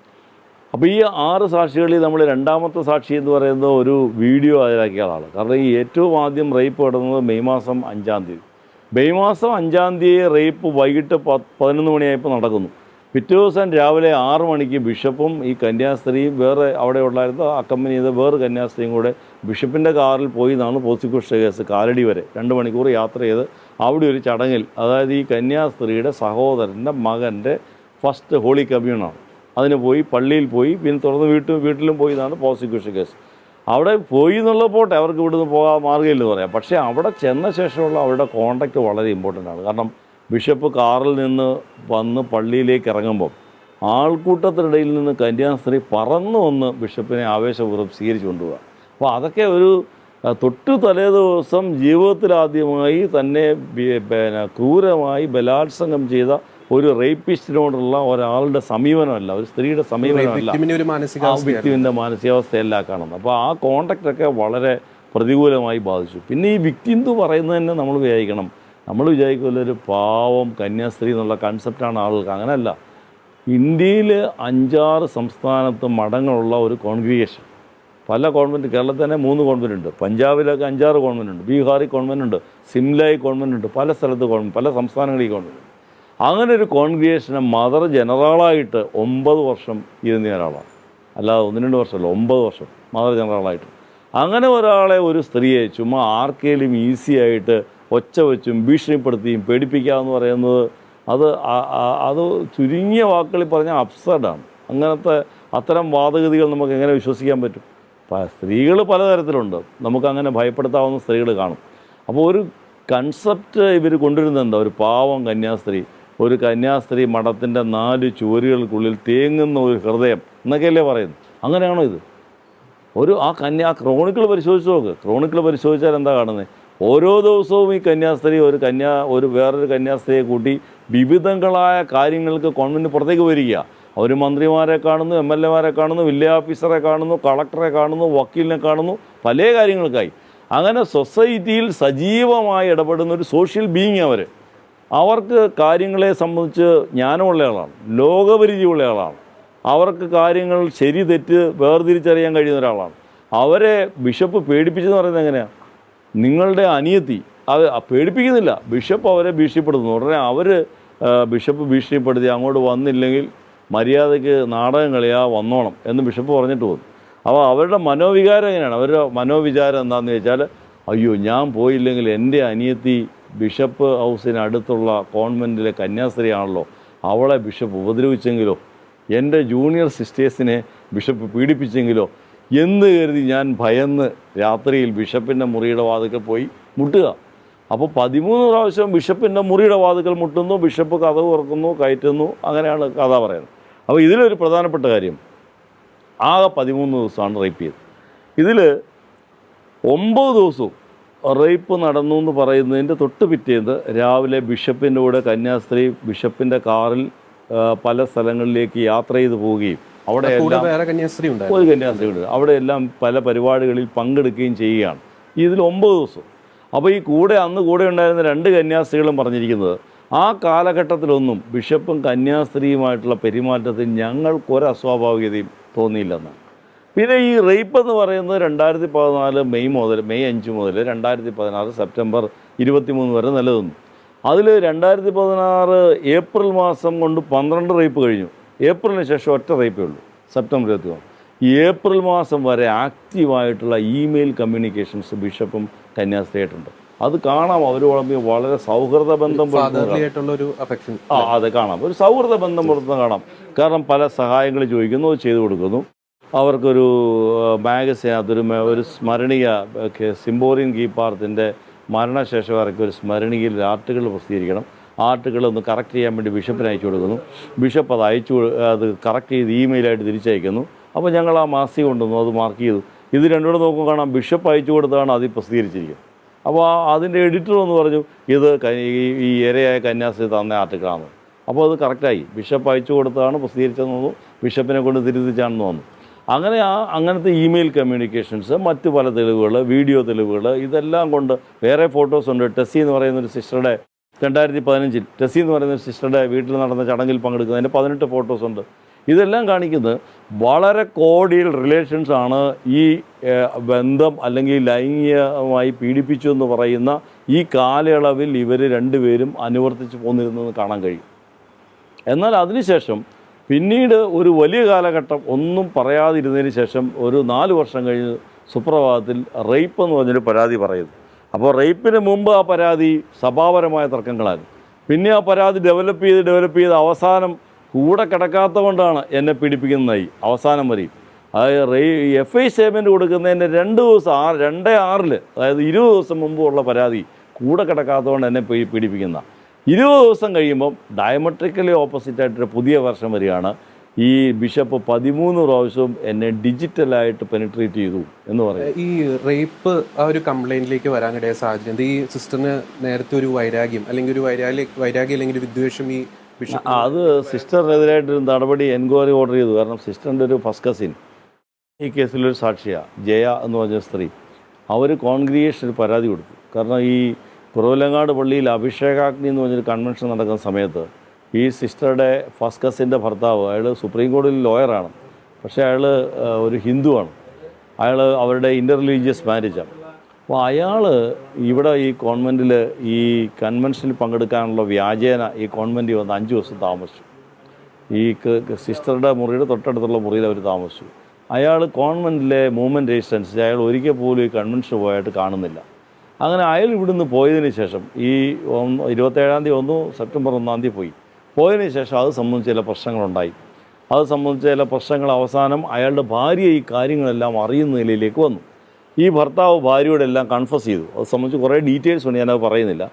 അപ്പോൾ ഈ 6 സാക്ഷികളിൽ നമ്മൾ രണ്ടാമത്തെ സാക്ഷി എന്ന് പറയുന്നത് ഒരു വീഡിയോ ഹാജരാക്കിയ ആളാണ്. കാരണം ഈ ഏറ്റവും ആദ്യം റേപ്പ് നടന്നത് മെയ് മാസം 5-ാം തീയതി. മെയ് മാസം 5-ാം തീയതി റേപ്പ് വൈകിട്ട് 11 മണിയായപ്പോൾ നടക്കുന്നു. പിറ്റേ ദിവസം രാവിലെ 6 മണിക്ക് ബിഷപ്പും ഈ കന്യാസ്ത്രീയും വേറെ അവിടെ ഉണ്ടായിരുന്ന അക്കമ്പനി ചെയ്ത വേറെ കന്യാസ്ത്രീയും കൂടെ ബിഷപ്പിൻ്റെ കാറിൽ പോയി എന്നാണ് പ്രോസിക്യൂഷൻ കേസ് കാലടി വരെ 2 മണിക്കൂർ യാത്ര ചെയ്ത് അവിടെ ഒരു ചടങ്ങിൽ, അതായത് ഈ കന്യാസ്ത്രീയുടെ സഹോദരൻ്റെ മകൻ്റെ ഫസ്റ്റ് ഹോളി കമ്മ്യൂണാണ്, അതിന് പോയി പള്ളിയിൽ പോയി, പിന്നെ തുടർന്ന് വീട്ടിലും പോയി എന്നാണ് പ്രോസിക്യൂഷൻ കേസ്. അവിടെ പോയി എന്നുള്ള പോട്ടെ, അവർക്ക് ഇവിടുന്ന് പോകാൻ മാർഗ്ഗമില്ലെന്ന് പറയാം. പക്ഷേ അവിടെ ചെന്ന ശേഷമുള്ള അവരുടെ കോണ്ടാക്റ്റ് വളരെ ഇമ്പോർട്ടൻ്റ് ആണ്. കാരണം ബിഷപ്പ് കാറിൽ നിന്ന് വന്ന് പള്ളിയിലേക്ക് ഇറങ്ങുമ്പം ആൾക്കൂട്ടത്തിനിടയിൽ നിന്ന് കന്യാസ്ത്രീ പറന്നു വന്ന് ബിഷപ്പിനെ ആവേശപൂർവ്വം സ്വീകരിച്ചു കൊണ്ടുപോകുക. അപ്പോൾ അതൊക്കെ ഒരു തൊട്ടു തലേ ദിവസം ജീവിതത്തിലാദ്യമായി തന്നെ ക്രൂരമായി ബലാത്സംഗം ചെയ്ത ഒരു റേപ്പിസ്റ്റിനോടുള്ള ഒരാളുടെ സമീപനമല്ല, ഒരു സ്ത്രീയുടെ സമീപനമല്ല, വിക്ടിമിൻ്റെ മാനസികാവസ്ഥയല്ല കാണുന്നത്. അപ്പോൾ ആ കോണ്ടാക്റ്റൊക്കെ വളരെ പ്രതികൂലമായി ബാധിച്ചു. പിന്നെ ഈ വിക്ടി എന്ന് പറയുന്നത് തന്നെ നമ്മൾ വിചാരിക്കണം, നമ്മൾ വിചാരിക്കുമല്ലോ ഒരു പാവം കന്യാസ്ത്രീ എന്നുള്ള കൺസെപ്റ്റാണ് ആളുകൾക്ക്. അങ്ങനെയല്ല. ഇന്ത്യയിൽ 5-6 സംസ്ഥാനത്ത് മഠങ്ങളുള്ള ഒരു കോൺഗ്രിഗേഷൻ, പല കോൺവെൻറ്റ്, കേരളത്തിൽ തന്നെ 3 കോൺവെൻ്റ് ഉണ്ട്, പഞ്ചാബിലൊക്കെ 5-6 കോൺവെൻ്റ് ഉണ്ട്, ബീഹാറിൽ കോൺവെൻ്റ് ഉണ്ട്, സിംലയിൽ കോൺവെൻ്റ് ഉണ്ട്, പല സ്ഥലത്ത് പല സംസ്ഥാനങ്ങളിൽ കോൺവെൻ്റ്. അങ്ങനെ ഒരു കോൺഗ്രിഗേഷനെ മദർ ജനറലായിട്ട് 9 വർഷം ഇരുന്ന ഒരാളാണ്, അല്ലാതെ 1-2 വർഷമല്ല, 9 വർഷം മദർ ജനറലായിട്ട്. അങ്ങനെ ഒരാളെ, ഒരു സ്ത്രീയെ ചുമ്മാ ആർക്കെങ്കിലും ഈസി ആയിട്ട് ഒച്ച വെച്ചും ഭീഷണിപ്പെടുത്തിയും പേടിപ്പിക്കാമെന്ന് പറയുന്നത് അത് ചുരുങ്ങിയ വാക്കുകളിൽ പറഞ്ഞാൽ അബ്സർഡാണ്. അത്തരം വാദഗതികൾ നമുക്ക് എങ്ങനെ വിശ്വസിക്കാൻ പറ്റും? സ്ത്രീകൾ പലതരത്തിലുണ്ട്, നമുക്കങ്ങനെ ഭയപ്പെടുത്താവുന്ന സ്ത്രീകൾ കാണും. അപ്പോൾ ഒരു കൺസെപ്റ്റ് ഇവർ കൊണ്ടുവരുന്നത് ഒരു പാവം കന്യാസ്ത്രീ, ഒരു കന്യാസ്ത്രീ മഠത്തിൻ്റെ 4 ചുവരുകൾക്കുള്ളിൽ തേങ്ങുന്ന ഒരു ഹൃദയം എന്നൊക്കെയല്ലേ പറയുന്നത്. അങ്ങനെയാണോ ഇത്? ആ ക്രോണിക്കിൾ പരിശോധിച്ച് നോക്ക്. ക്രോണിക്കിൾ പരിശോധിച്ചാൽ എന്താ കാണുന്നത്? ഓരോ ദിവസവും ഈ കന്യാസ്ത്രീ വേറൊരു കന്യാസ്ത്രീയെ കൂട്ടി വിവിധങ്ങളായ കാര്യങ്ങൾക്ക് കോൺവെൻറ്റ് പുറത്തേക്ക് വരിക. അവർ മന്ത്രിമാരെ കാണുന്നു, MLA മാരെ കാണുന്നു, വില്ലേജ് ഓഫീസറെ കാണുന്നു, കളക്ടറെ കാണുന്നു, വക്കീലിനെ കാണുന്നു, പല കാര്യങ്ങൾക്കായി. അങ്ങനെ സൊസൈറ്റിയിൽ സജീവമായി ഇടപെടുന്ന ഒരു സോഷ്യൽ ബീയിങ് അവർക്ക് കാര്യങ്ങളെ സംബന്ധിച്ച് ജ്ഞാനമുള്ള ആളാണ്, ലോകപരിചയമുള്ള ആളാണ്, അവർക്ക് കാര്യങ്ങൾ ശരി തെറ്റ് വേർതിരിച്ചറിയാൻ കഴിയുന്ന ഒരാളാണ്. അവരെ ബിഷപ്പ് പേടിപ്പിച്ചെന്ന് പറയുന്നത് എങ്ങനെയാണ്? നിങ്ങളുടെ അനിയത്തി പേടിപ്പിക്കുന്നില്ല, ബിഷപ്പ് അവരെ ഭീഷണിപ്പെടുത്തുന്നു. ഉടനെ ബിഷപ്പ് ഭീഷണിപ്പെടുത്തി അങ്ങോട്ട് വന്നില്ലെങ്കിൽ മര്യാദയ്ക്ക് നാടകം കളിയാ വന്നോണം എന്ന് ബിഷപ്പ് പറഞ്ഞിട്ട് പോകുന്നു. അപ്പോൾ അവരുടെ മനോവികാരം എങ്ങനെയാണ്? അവരുടെ മനോവിചാരം എന്താണെന്ന് വെച്ചാൽ, അയ്യോ ഞാൻ പോയില്ലെങ്കിൽ എൻ്റെ അനിയത്തി ബിഷപ്പ് ഹൗസിന് അടുത്തുള്ള കോൺവെൻറ്റിലെ കന്യാസ്ത്രീയാണല്ലോ, അവളെ ബിഷപ്പ് ഉപദ്രവിച്ചെങ്കിലോ, എൻ്റെ ജൂനിയർ സിസ്റ്റേഴ്സിനെ ബിഷപ്പ് പീഡിപ്പിച്ചെങ്കിലോ എന്ന് കരുതി ഞാൻ ഭയന്ന് രാത്രിയിൽ ബിഷപ്പിൻ്റെ മുറിയുടെ വാതിൽക്കൽ പോയി മുട്ടുക. അപ്പോൾ 13 പ്രാവശ്യം ബിഷപ്പിൻ്റെ മുറിയുടെ വാതിൽക്കൽ മുട്ടുന്നു, ബിഷപ്പ് കതക് തുറക്കുന്നു, കയറ്റുന്നു, അങ്ങനെയാണ് കഥ പറയുന്നത്. അപ്പോൾ ഇതിലൊരു പ്രധാനപ്പെട്ട കാര്യം, ആകെ 13 ദിവസമാണ് റേപ്പ് ചെയ്തത്. ഇതിൽ 9 ദിവസവും റേപ്പ് നടന്നു എന്ന് പറയുന്നതിൻ്റെ തൊട്ട് പിറ്റേന്ന് രാവിലെ ബിഷപ്പിൻ്റെ കൂടെ കന്യാസ്ത്രീ ബിഷപ്പിൻ്റെ കാറിൽ പല സ്ഥലങ്ങളിലേക്ക് യാത്ര ചെയ്ത് പോവുകയും അവിടെ എല്ലാം വേറെ കന്യാസ്ത്രീ ഉണ്ട്, ഒരു കന്യാസ്ത്രീ ഉണ്ട്, അവിടെ എല്ലാം പല പരിപാടികളിൽ പങ്കെടുക്കുകയും ചെയ്യുകയാണ്. ഇതിൽ 9 ദിവസം. അപ്പോൾ ഈ അന്ന് കൂടെ ഉണ്ടായിരുന്ന 2 കന്യാസ്ത്രീകളും പറഞ്ഞിരിക്കുന്നത് ആ കാലഘട്ടത്തിലൊന്നും ബിഷപ്പും കന്യാസ്ത്രീയുമായിട്ടുള്ള പെരുമാറ്റത്തിൽ ഞങ്ങൾക്കൊരു അസ്വാഭാവികതയും തോന്നിയില്ലെന്നാണ്. പിന്നെ ഈ റേപ്പ് എന്ന് പറയുന്നത് 2014 മെയ് 5 മുതൽ 2016 സെപ്റ്റംബർ 23 വരെ നിലനിന്നു. അതിൽ 2016 ഏപ്രിൽ മാസം കൊണ്ട് 12 റേപ്പ് കഴിഞ്ഞു. ഏപ്രിലിന് ശേഷം ഒറ്റ റേപ്പേ ഉള്ളൂ, സെപ്റ്റംബർ 23. ഈ ഏപ്രിൽ മാസം വരെ ആക്റ്റീവായിട്ടുള്ള ഇമെയിൽ കമ്മ്യൂണിക്കേഷൻസ് ബിഷപ്പും കന്യാസ്ത്രീയായിട്ടുണ്ട്. അത് കാണാം, അവർ വളരെ സൗഹൃദ ബന്ധം അതെ കാണാം, ഒരു സൗഹൃദ ബന്ധം പുലർത്തുന്ന കാണാം. കാരണം പല സഹായങ്ങൾ ചോദിക്കുന്നു, അത് ചെയ്തു കൊടുക്കുന്നു. അവർക്കൊരു മാഗസിൻ, ഒരു സ്മരണീയ സിംബോറിയൻ കീപ്പാർത്തിൻ്റെ മരണശേഷം ഇറക്കിയ ഒരു സ്മരണീയയിൽ ആർട്ടുകൾ പ്രസിദ്ധീകരിക്കണം. ആർട്ടുകൾ ഒന്ന് കറക്റ്റ് ചെയ്യാൻ വേണ്ടി ബിഷപ്പിന് അയച്ചു കൊടുക്കുന്നു. ബിഷപ്പ് അത് കറക്റ്റ് ചെയ്ത് ഇമെയിലായിട്ട് തിരിച്ചയക്കുന്നു. അപ്പോൾ ഞങ്ങൾ ആ മാസിക കൊണ്ടുവന്നു, അത് മാർക്ക് ചെയ്തു. ഇത് രണ്ടുകൂടെ നോക്കുമ്പോൾ കാണാം ബിഷപ്പ് അയച്ചു കൊടുത്താണ് അതിൽ പ്രസിദ്ധീകരിച്ചിരിക്കുന്നത്. അപ്പോൾ അതിൻ്റെ എഡിറ്റർ എന്ന് പറഞ്ഞു ഇത് ഈ ഇരയായ കന്യാസ്ത്രീ തന്ന ആർട്ടിക്കിളാണ്. അപ്പോൾ അത് കറക്റ്റായി, ബിഷപ്പ് അയച്ചു കൊടുത്തതാണ് പ്രസിദ്ധീകരിച്ചതെന്ന് തോന്നുന്നു, ബിഷപ്പിനെ കൊണ്ട് തിരുത്തിച്ചാണെന്ന് തോന്നുന്നു. അങ്ങനത്തെ ഇമെയിൽ കമ്മ്യൂണിക്കേഷൻസ്, മറ്റു പല തെളിവുകൾ, വീഡിയോ തെളിവുകൾ, ഇതെല്ലാം കൊണ്ട് വേറെ ഫോട്ടോസ് ഉണ്ട്. ടെസ്സി എന്ന് പറയുന്നൊരു സിസ്റ്ററുടെ 2015 ടെസ്സി എന്ന് പറയുന്ന സിസ്റ്ററുടെ വീട്ടിൽ നടന്ന ചടങ്ങിൽ പങ്കെടുക്കുന്നതിൻ്റെ 18 ഫോട്ടോസ് ഉണ്ട്. ഇതെല്ലാം കാണിക്കുന്നത് വളരെ കോഡിയൽ റിലേഷൻസാണ് ഈ ബന്ധം അല്ലെങ്കിൽ ലൈംഗികമായി പീഡിപ്പിച്ചു എന്ന് പറയുന്ന ഈ കാലയളവിൽ ഇവർ രണ്ടുപേരും അനുവർത്തിച്ച് പോന്നിരുന്നതെന്ന് കാണാൻ കഴിയും. എന്നാൽ അതിനുശേഷം പിന്നീട് ഒരു വലിയ കാലഘട്ടം ഒന്നും പറയാതിരുന്നതിന് ശേഷം ഒരു 4 വർഷം കഴിഞ്ഞ് സുപ്രഭാതത്തിൽ റേപ്പ് എന്ന് പറഞ്ഞൊരു പരാതി പറയുന്നു. അപ്പോൾ റേപ്പിന് മുമ്പ് ആ പരാതി സഭാപരമായ തർക്കങ്ങളായിരുന്നു. പിന്നെ ആ പരാതി ഡെവലപ്പ് ചെയ്ത് അവസാനം കൂടെ കിടക്കാത്ത കൊണ്ടാണ് എന്നെ പീഡിപ്പിക്കുന്നതായി അവസാനം വരെയും. അതായത് FI സ്റ്റേറ്റ്മെൻറ്റ് കൊടുക്കുന്നതിൻ്റെ 2 ദിവസം 2/6 അതായത് 20 ദിവസം മുമ്പുള്ള പരാതി കൂടെ കിടക്കാത്തതുകൊണ്ട് എന്നെ പീഡിപ്പിക്കുന്ന 20 ദിവസം കഴിയുമ്പം ഡയമെട്രിക്കലി ഓപ്പോസിറ്റായിട്ടൊരു പുതിയ വർഷം വരികയാണ്. ഈ ബിഷപ്പ് 13 പ്രാവശ്യവും എന്നെ ഡിജിറ്റലായിട്ട് പെനിട്രേറ്റ് ചെയ്തു എന്ന് പറയും. ഈ റേപ്പ് ആ ഒരു കംപ്ലൈൻറ്റിലേക്ക് വരാനിടയ സാഹചര്യം, ഈ സിസ്റ്ററിന് നേരത്തെ ഒരു വൈരാഗ്യം അല്ലെങ്കിൽ ഒരു വൈരാഗ്യം അല്ലെങ്കിൽ വിദ്വേഷം ഈ ബിഷപ്പ് അത് സിസ്റ്ററിനെതിരായിട്ടൊരു നടപടി എൻക്വയറി ഓർഡർ ചെയ്തു. കാരണം സിസ്റ്ററിൻ്റെ ഒരു ഫസ്റ്റ് കസിൻ ഈ കേസിലൊരു സാക്ഷിയാണ്, ജയ എന്ന് പറഞ്ഞ സ്ത്രീ. അവർ കോൺഗ്രിഗേഷന് പരാതി കൊടുത്തു. കാരണം ഈ കുറവലങ്ങാട് പള്ളിയിൽ അഭിഷേകാഗ്നി എന്ന് പറഞ്ഞൊരു കൺവെൻഷൻ നടക്കുന്ന സമയത്ത് ഈ സിസ്റ്ററുടെ ഫസ്റ്റ് കസിൻ്റെ ഭർത്താവ്, അയാൾ സുപ്രീം കോടതിയിൽ ലോയറാണ്, പക്ഷേ അയാൾ ഒരു ഹിന്ദുവാണ്. അയാൾ അവരുടെ ഇൻ്റർ റിലീജിയസ് മാരേജാണ്. അപ്പോൾ അയാൾ ഇവിടെ ഈ കോൺവെൻറ്റിൽ ഈ കൺവെൻഷനിൽ പങ്കെടുക്കാനുള്ള വ്യാജേന ഈ കോൺവെൻറ്റിൽ വന്ന് 5 ദിവസം താമസിച്ചു. ഈ സിസ്റ്ററുടെ മുറിയുടെ തൊട്ടടുത്തുള്ള മുറിയിൽ അവർ താമസിച്ചു. അയാൾ കോൺവെൻറ്റിലെ മൂവ്മെൻറ്റ് രജിസ്റ്റൻസ് അയാൾ ഒരിക്കൽ പോലും ഈ കൺവെൻഷന് പോയിട്ട് കാണുന്നില്ല. അങ്ങനെ അയാൾ ഇവിടുന്ന് പോയതിന് ശേഷം ഈ 27-ാം തീയതി വന്നു, സെപ്റ്റംബർ 1-ാം തീയതി പോയതിന് ശേഷം അത് സംബന്ധിച്ച് ചില പ്രശ്നങ്ങളുണ്ടായി. അത് സംബന്ധിച്ച് ചില പ്രശ്നങ്ങൾ അവസാനം അയാളുടെ ഭാര്യ ഈ കാര്യങ്ങളെല്ലാം അറിയുന്ന നിലയിലേക്ക് വന്നു. ഈ ഭർത്താവ് ഭാര്യയോടെല്ലാം കൺഫസ് ചെയ്തു. അത് സംബന്ധിച്ച് കുറേ ഡീറ്റെയിൽസ് ഉണ്ട്, ഞാനത് പറയുന്നില്ല.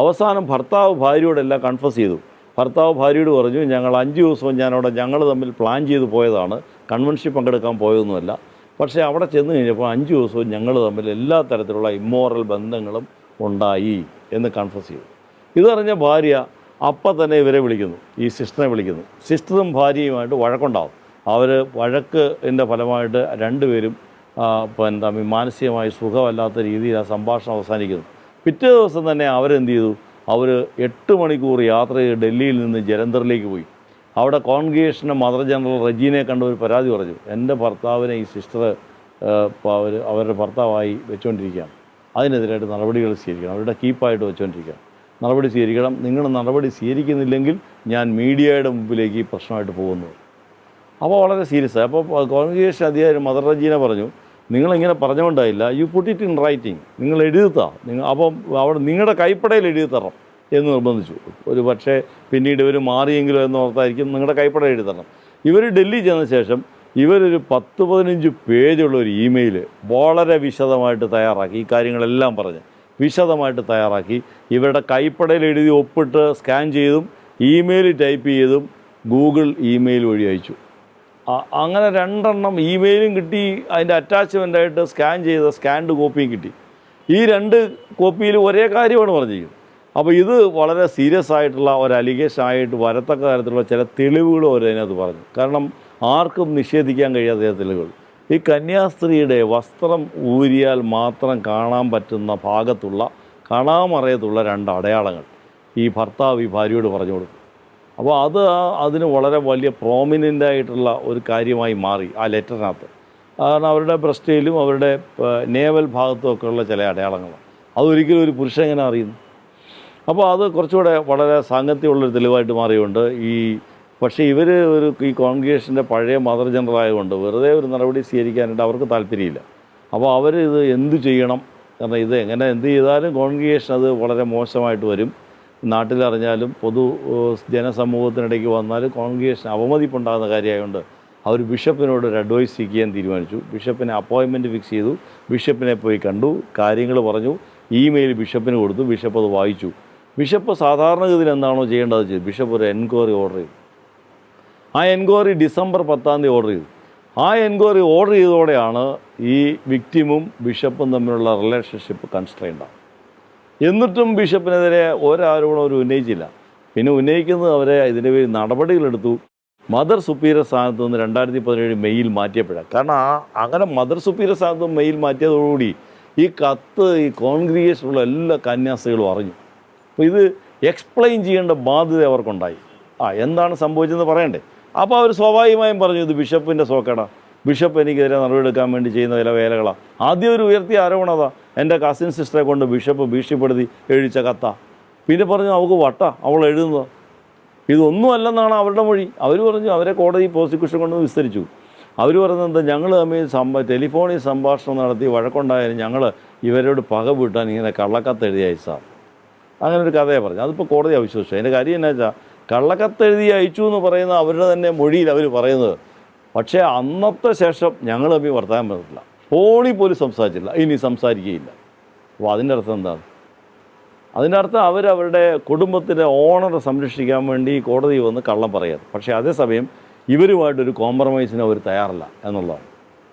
അവസാനം ഭർത്താവ് ഭാര്യയോടെല്ലാം കൺഫസ് ചെയ്തു. ഭർത്താവ് ഭാര്യയോട് പറഞ്ഞു, ഞങ്ങൾ 5 ദിവസവും ഞങ്ങൾ തമ്മിൽ പ്ലാൻ ചെയ്ത് പോയതാണ്, കൺവെൻഷനിൽ പങ്കെടുക്കാൻ പോയതൊന്നുമല്ല. പക്ഷേ അവിടെ ചെന്ന് കഴിഞ്ഞപ്പോൾ 5 ദിവസവും ഞങ്ങൾ തമ്മിൽ എല്ലാ തരത്തിലുള്ള ഇമ്മോറൽ ബന്ധങ്ങളും ഉണ്ടായി എന്ന് കൺഫസ് ചെയ്തു. ഇതറിഞ്ഞ ഭാര്യ അപ്പം തന്നെ ഇവരെ വിളിക്കുന്നു, ഈ സിസ്റ്ററിനെ വിളിക്കുന്നു. സിസ്റ്ററും ഭാര്യയുമായിട്ട് വഴക്കുണ്ടാവും. അവർ വഴക്കിൻ്റെ ഫലമായിട്ട് രണ്ടുപേരും തമ്മിൽ മാനസികമായി സുഖമല്ലാത്ത രീതിയിൽ ആ സംഭാഷണം അവസാനിക്കുന്നു. പിറ്റേ ദിവസം തന്നെ അവരെന്ത് ചെയ്തു, അവർ 8 മണിക്കൂർ യാത്ര ചെയ്ത് ഡൽഹിയിൽ നിന്ന് ജലന്ധറിലേക്ക് പോയി. അവിടെ കോൺഗ്രിഗേഷൻ്റെ മദർ ജനറൽ റജീനെ കണ്ട ഒരു പരാതി പറഞ്ഞു, എൻ്റെ ഭർത്താവിനെ ഈ സിസ്റ്റർ അവരുടെ ഭർത്താവായി വെച്ചുകൊണ്ടിരിക്കുകയാണ്, അതിനെതിരായിട്ട് നടപടികൾ സ്വീകരിക്കണം, അവരുടെ കീപ്പായിട്ട് വെച്ചുകൊണ്ടിരിക്കുകയാണ്, നടപടി സ്വീകരിക്കണം, നിങ്ങൾ നടപടി സ്വീകരിക്കുന്നില്ലെങ്കിൽ ഞാൻ മീഡിയയുടെ മുമ്പിലേക്ക് ഈ പ്രശ്നമായിട്ട് പോകുന്നു. അപ്പോൾ വളരെ സീരിയസ് ആയി. അപ്പോൾ കോൺഗ്രിഗേഷൻ അധികാരി മദർ റജീന പറഞ്ഞു, നിങ്ങളിങ്ങനെ പറഞ്ഞുകൊണ്ടായില്ല, you put it in writing, നിങ്ങൾ എഴുതിത്താ, അപ്പം അവിടെ നിങ്ങളുടെ കൈപ്പടയിൽ എഴുതി തരണം എന്ന് നിർബന്ധിച്ചു. ഒരു പക്ഷേ പിന്നീട് ഇവർ മാറിയെങ്കിലോ എന്നോർത്തായിരിക്കും നിങ്ങളുടെ കൈപ്പട എഴുതി തരണം. ഇവർ ഡൽഹി ചെന്ന ശേഷം ഇവരൊരു 10-15 പേജുള്ള ഒരു ഇമെയിൽ വളരെ വിശദമായിട്ട് തയ്യാറാക്കി, ഈ കാര്യങ്ങളെല്ലാം പറഞ്ഞ് വിശദമായിട്ട് തയ്യാറാക്കി ഇവരുടെ കൈപ്പടയിൽ എഴുതി ഒപ്പിട്ട് സ്കാൻ ചെയ്തും ഇമെയിൽ ടൈപ്പ് ചെയ്തും ഗൂഗിൾ ഇമെയിൽ വഴി അയച്ചു. അങ്ങനെ 2 ഇമെയിലും കിട്ടി, അതിൻ്റെ അറ്റാച്ച്മെൻ്റായിട്ട് സ്കാൻ ചെയ്ത സ്കാൻഡ് കോപ്പിയും കിട്ടി. ഈ 2 കോപ്പിയിൽ ഒരേ കാര്യമാണ് പറഞ്ഞിരിക്കുന്നത്. അപ്പോൾ ഇത് വളരെ സീരിയസ് ആയിട്ടുള്ള ഒരു അലിഗേഷൻ ആയിട്ട് വരത്തക്ക തരത്തിലുള്ള ചില തെളിവുകളും അവർ അതിനകത്ത് പറഞ്ഞു. കാരണം ആർക്കും നിഷേധിക്കാൻ കഴിയാത്ത തെളിവുകൾ. ഈ കന്യാസ്ത്രീയുടെ വസ്ത്രം ഊരിയാൽ മാത്രം കാണാൻ പറ്റുന്ന ഭാഗത്തുള്ള കാണാമറയത്തുള്ള 2 അടയാളങ്ങൾ ഈ ഭർത്താവ് ഈ ഭാര്യയോട് പറഞ്ഞു കൊടുത്തു. അപ്പോൾ അതിന് വളരെ വലിയ പ്രോമിനൻ്റ് ആയിട്ടുള്ള ഒരു കാര്യമായി മാറി ആ ലെറ്ററിനകത്ത്. കാരണം അവരുടെ ബ്രസ്റ്റിലും അവരുടെ നേവൽ ഭാഗത്തുമൊക്കെ ഉള്ള ചില അടയാളങ്ങളാണ്. അതൊരിക്കലും ഒരു പുരുഷൻ എങ്ങനെ അറിയുന്നു? അപ്പോൾ അത് കുറച്ചുകൂടെ വളരെ സാങ്കത്യമുള്ളൊരു തെളിവായിട്ട് മാറിയുണ്ട്. പക്ഷേ ഇവർ ഈ കോൺഗ്രിഗേഷൻ്റെ പഴയ മദർ ജനറൽ ആയതുകൊണ്ട് വെറുതെ ഒരു നടപടി സ്വീകരിക്കാനായിട്ട് അവർക്ക് താല്പര്യമില്ല. അപ്പോൾ അവർ ഇത് എന്തു ചെയ്യണം, കാരണം ഇത് എന്ത് ചെയ്താലും കോൺഗ്രിഗേഷൻ അത് വളരെ മോശമായിട്ട് വരും. നാട്ടിലറിഞ്ഞാലും ജനസമൂഹത്തിനിടയ്ക്ക് വന്നാലും കോൺഗ്രിഗേഷൻ അവമതിപ്പുണ്ടാകുന്ന കാര്യമായതുകൊണ്ട് അവർ ബിഷപ്പിനോട് ഒരു അഡ്വൈസ് ചെയ്യാൻ തീരുമാനിച്ചു. ബിഷപ്പിനെ അപ്പോയിൻമെൻറ്റ് ഫിക്സ് ചെയ്തു. ബിഷപ്പിനെ പോയി കണ്ടു, കാര്യങ്ങൾ പറഞ്ഞു, ഇമെയിൽ ബിഷപ്പിന് കൊടുത്തു. ബിഷപ്പ് അത് വായിച്ചു. ബിഷപ്പ് സാധാരണഗതിയിൽ എന്താണോ ചെയ്യേണ്ടത് ചെയ്തു. ബിഷപ്പ് ഒരു എൻക്വയറി ഓർഡർ ചെയ്തു. ആ എൻക്വയറി ഡിസംബർ 10 ഓർഡർ ചെയ്തു. ആ എൻക്വയറി ഓർഡർ ചെയ്തതോടെയാണ് ഈ വിക്ടിമും ബിഷപ്പും തമ്മിലുള്ള റിലേഷൻഷിപ്പ് കൺസ്ട്രെയിൻഡാണ്. എന്നിട്ടും ബിഷപ്പിനെതിരെ ഒരാരോപണം അവർ ഉന്നയിച്ചില്ല. പിന്നെ ഉന്നയിക്കുന്നത് അവരെ ഇതിൻ്റെ പേരിൽ നടപടികളെടുത്തു. മദർ സുപ്പീരിയർ സ്ഥാനത്ത് നിന്ന് 2017 മെയ്യിൽ മാറ്റിയപ്പോഴാണ്. കാരണം അങ്ങനെ മദർ സുപ്പീരിയർ സ്ഥാനത്ത് നിന്ന് മെയ്യിൽ മാറ്റിയതോടുകൂടി ഈ കത്ത് ഈ കോൺഗ്രിഗേഷനുള്ള എല്ലാ കന്യാസ്ത്രീകളും അറിഞ്ഞു. അപ്പോൾ ഇത് എക്സ്പ്ലെയിൻ ചെയ്യേണ്ട ബാധ്യത അവർക്കുണ്ടായി. എന്താണ് സംഭവിച്ചതെന്ന് പറയണ്ടേ? അപ്പോൾ അവർ സ്വാഭാവികമായും പറഞ്ഞു ഇത് ബിഷപ്പിൻ്റെ സോക്കേടാ, ബിഷപ്പ് എനിക്കെതിരെ നടപടിയെടുക്കാൻ വേണ്ടി ചെയ്യുന്ന ചില വേലകളാണ്. ആദ്യം ഒരു ഉയർത്തിയ ആരോപണതാ എൻ്റെ കസിൻ സിസ്റ്ററെ കൊണ്ട് ബിഷപ്പ് ഭീഷണിപ്പെടുത്തി എഴുതിച്ച കത്താ. പിന്നെ പറഞ്ഞു അവൾക്ക് അവൾ എഴുതുന്നത് ഇതൊന്നുമല്ലെന്നാണ് അവരുടെ മൊഴി. അവർ പറഞ്ഞു അവരെ കോടതി പ്രോസിക്യൂഷൻ കൊണ്ട് വിസ്തരിച്ചു. അവർ പറയുന്നത് ഞങ്ങൾ തമ്മിൽ ടെലിഫോണിൽ സംഭാഷണം നടത്തി വഴക്കുണ്ടായാലും ഞങ്ങൾ ഇവരോട് പക വീട്ടാൻ ഇങ്ങനെ കള്ളക്കത്ത് എഴുതി അയച്ചാൽ, അങ്ങനെ ഒരു കഥയെ പറഞ്ഞു. അതിപ്പോൾ കോടതി അവിശ്വസിച്ചു. അതിൻ്റെ കാര്യം എന്നാ വെച്ചാൽ കള്ളക്കത്ത് എഴുതി അയച്ചു എന്ന് പറയുന്ന അവരുടെ തന്നെ മൊഴിയിൽ അവർ പറയുന്നത്. പക്ഷേ അന്നത്തെ ശേഷം ഞങ്ങൾ തമ്മിൽ വർത്താൻ പറ്റില്ല, ഫോണിൽ പോലും സംസാരിച്ചില്ല, ഇനി സംസാരിക്കുകയില്ല. അപ്പോൾ അതിൻ്റെ അർത്ഥം എന്താണ്? അതിൻ്റെ അർത്ഥം അവരവരുടെ കുടുംബത്തിൻ്റെ ഓണർ സംരക്ഷിക്കാൻ വേണ്ടി കോടതി വന്ന് കള്ളം പറയാറ്. പക്ഷേ അതേസമയം ഇവരുമായിട്ടൊരു കോംപ്രമൈസിന് അവർ തയ്യാറല്ല എന്നുള്ളതാണ്.